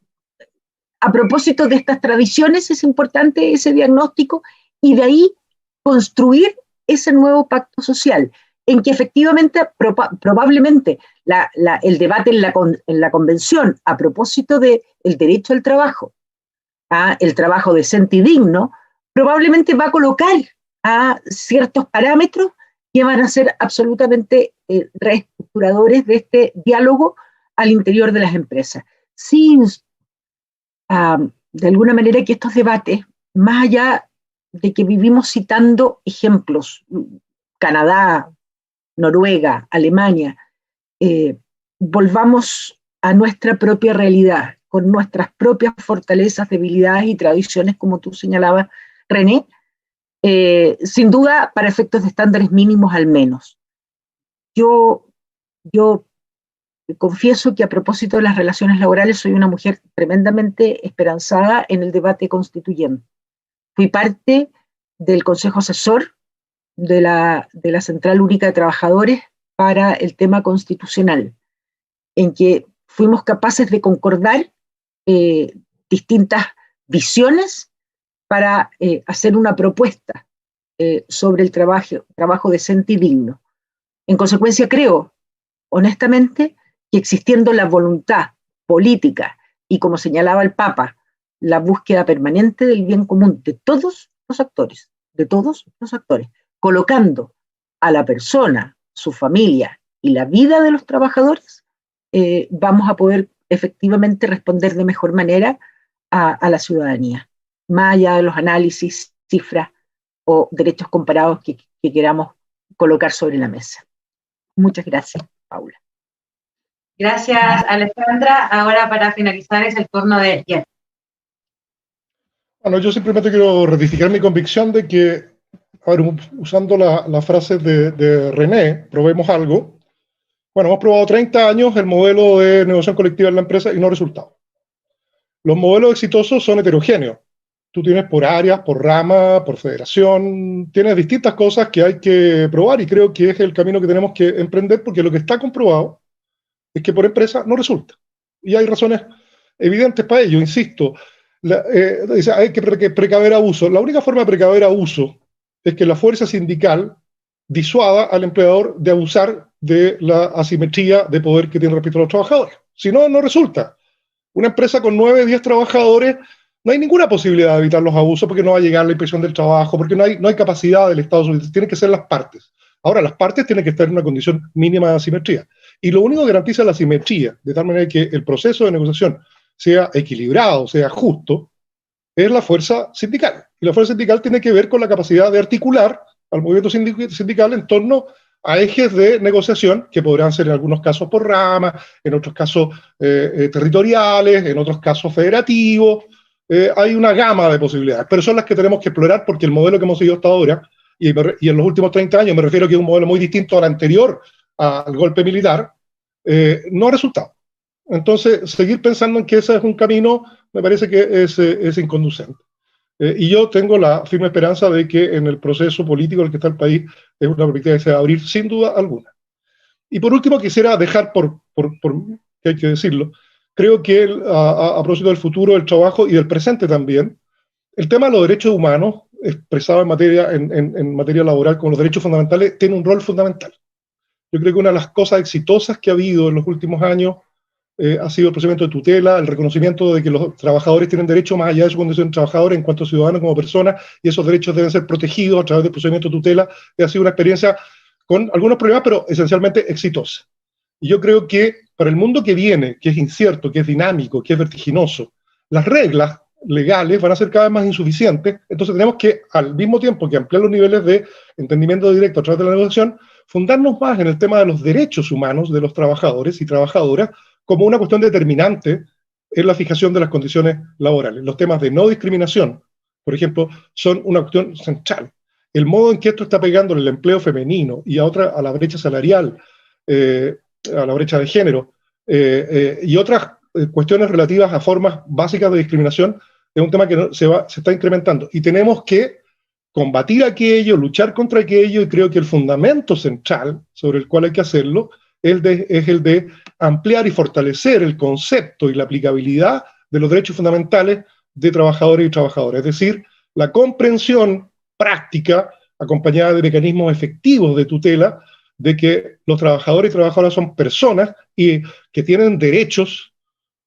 a propósito de estas tradiciones es importante ese diagnóstico y de ahí construir ese nuevo pacto social, en que efectivamente, probablemente, el debate en la convención a propósito del derecho al trabajo, el trabajo decente y digno, probablemente va a colocar ciertos parámetros que van a ser absolutamente reestructuradores de este diálogo al interior de las empresas. Sin, de alguna manera, que estos debates, más allá de que vivimos citando ejemplos, Canadá, Noruega, Alemania, volvamos a nuestra propia realidad, con nuestras propias fortalezas, debilidades y tradiciones, como tú señalabas, René, sin duda para efectos de estándares mínimos al menos. Yo confieso que a propósito de las relaciones laborales soy una mujer tremendamente esperanzada en el debate constituyente. Fui parte del Consejo Asesor de la Central Única de Trabajadores para el tema constitucional, en que fuimos capaces de concordar distintas visiones para hacer una propuesta sobre el trabajo decente y digno. En consecuencia, creo, honestamente, que existiendo la voluntad política y, como señalaba el Papa, la búsqueda permanente del bien común de todos los actores, colocando a la persona, su familia y la vida de los trabajadores, vamos a poder efectivamente responder de mejor manera a la ciudadanía, más allá de los análisis, cifras o derechos comparados que queramos colocar sobre la mesa. Muchas gracias, Paula. Gracias, Alejandra. Ahora, para finalizar, es el turno de Jeff. Bueno, yo simplemente quiero ratificar mi convicción de que, a ver, usando la frase de René, probemos algo. Bueno, hemos probado 30 años el modelo de negociación colectiva en la empresa y no ha resultado. Los modelos exitosos son heterogéneos. Tú tienes por áreas, por rama, por federación, tienes distintas cosas que hay que probar y creo que es el camino que tenemos que emprender porque lo que está comprobado es que por empresa no resulta. Y hay razones evidentes para ello, insisto. Hay que precaver abuso. La única forma de precaver abuso es que la fuerza sindical disuada al empleador de abusar de la asimetría de poder que tiene respecto a los trabajadores. Si no, no resulta. Una empresa con 9, 10 trabajadores, no hay ninguna posibilidad de evitar los abusos porque no va a llegar la inspección del trabajo, porque no hay capacidad del Estado, tienen que ser las partes. Ahora, las partes tienen que estar en una condición mínima de asimetría. Y lo único que garantiza la asimetría, de tal manera que el proceso de negociación sea equilibrado, sea justo, es la fuerza sindical. Y la fuerza sindical tiene que ver con la capacidad de articular al movimiento sindical en torno a ejes de negociación que podrán ser en algunos casos por rama, en otros casos territoriales, en otros casos federativos. Hay una gama de posibilidades, pero son las que tenemos que explorar porque el modelo que hemos seguido hasta ahora, y en los últimos 30 años, me refiero que es un modelo muy distinto al anterior, al golpe militar, no ha resultado. Entonces, seguir pensando en que ese es un camino me parece que es inconducente. Y yo tengo la firme esperanza de que en el proceso político en el que está el país es una perspectiva que se va a abrir sin duda alguna. Y por último quisiera dejar, que hay que decirlo, creo que a propósito del futuro del trabajo y del presente también, el tema de los derechos humanos, expresado en materia laboral como los derechos fundamentales, tiene un rol fundamental. Yo creo que una de las cosas exitosas que ha habido en los últimos años ha sido el procedimiento de tutela, el reconocimiento de que los trabajadores tienen derecho más allá de su condición de trabajador en cuanto a ciudadanos como personas, y esos derechos deben ser protegidos a través del procedimiento de tutela. Ha sido una experiencia con algunos problemas, pero esencialmente exitosa. Y yo creo que para el mundo que viene, que es incierto, que es dinámico, que es vertiginoso, las reglas legales van a ser cada vez más insuficientes, entonces tenemos que, al mismo tiempo que ampliar los niveles de entendimiento directo a través de la negociación, fundarnos más en el tema de los derechos humanos de los trabajadores y trabajadoras como una cuestión determinante en la fijación de las condiciones laborales. Los temas de no discriminación, por ejemplo, son una cuestión central. El modo en que esto está pegando en el empleo femenino y a la brecha salarial, a la brecha de género, y otras cuestiones relativas a formas básicas de discriminación, es un tema que se está incrementando. Y tenemos que combatir aquello, luchar contra aquello, y creo que el fundamento central sobre el cual hay que hacerlo es el de ampliar y fortalecer el concepto y la aplicabilidad de los derechos fundamentales de trabajadores y trabajadoras. Es decir, la comprensión práctica, acompañada de mecanismos efectivos de tutela, de que los trabajadores y trabajadoras son personas y que tienen derechos,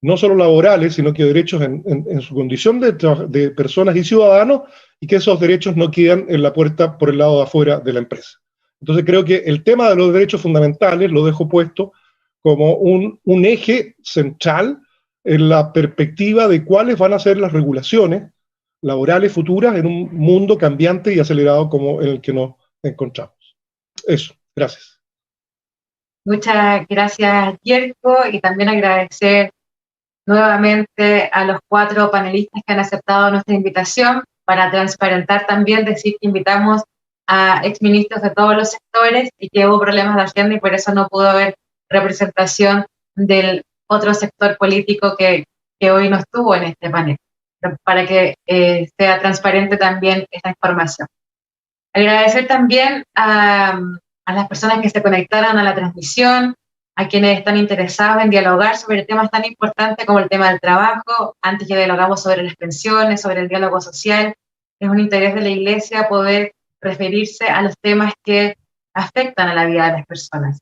no solo laborales, sino que derechos en su condición de personas y ciudadanos, y que esos derechos no quedan en la puerta por el lado de afuera de la empresa. Entonces creo que el tema de los derechos fundamentales lo dejo puesto como un eje central en la perspectiva de cuáles van a ser las regulaciones laborales futuras en un mundo cambiante y acelerado como en el que nos encontramos. Eso, gracias. Muchas gracias, Yerko, y también agradecer nuevamente a los 4 panelistas que han aceptado nuestra invitación. Para transparentar también, decir que invitamos a exministros de todos los sectores y que hubo problemas de agenda y por eso no pudo haber representación del otro sector político que hoy no estuvo en este panel, para que sea transparente también esta información. Agradecer también a las personas que se conectaron a la transmisión, a quienes están interesados en dialogar sobre temas tan importantes como el tema del trabajo. Antes ya dialogamos sobre las pensiones, sobre el diálogo social. Es un interés de la Iglesia poder referirse a los temas que afectan a la vida de las personas.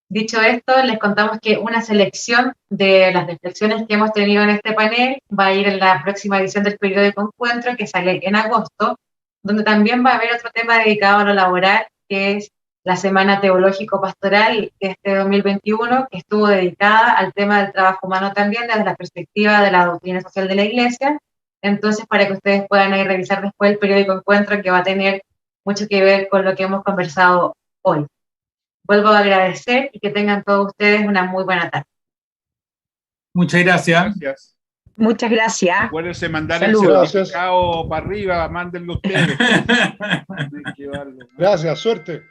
Dicho esto, les contamos que una selección de las reflexiones que hemos tenido en este panel va a ir en la próxima edición del periódico Encuentro, que sale en agosto, donde también va a haber otro tema dedicado a lo laboral, que es la Semana Teológico-Pastoral de este 2021, que estuvo dedicada al tema del trabajo humano también desde la perspectiva de la doctrina social de la Iglesia. Entonces, para que ustedes puedan ir a revisar después el periódico Encuentro, que va a tener mucho que ver con lo que hemos conversado hoy. Vuelvo a agradecer y que tengan todos ustedes una muy buena tarde. Muchas gracias. Gracias. Muchas gracias. Acuérdense mandar Saludos. el certificado para arriba, mándenlo ustedes. Gracias, suerte.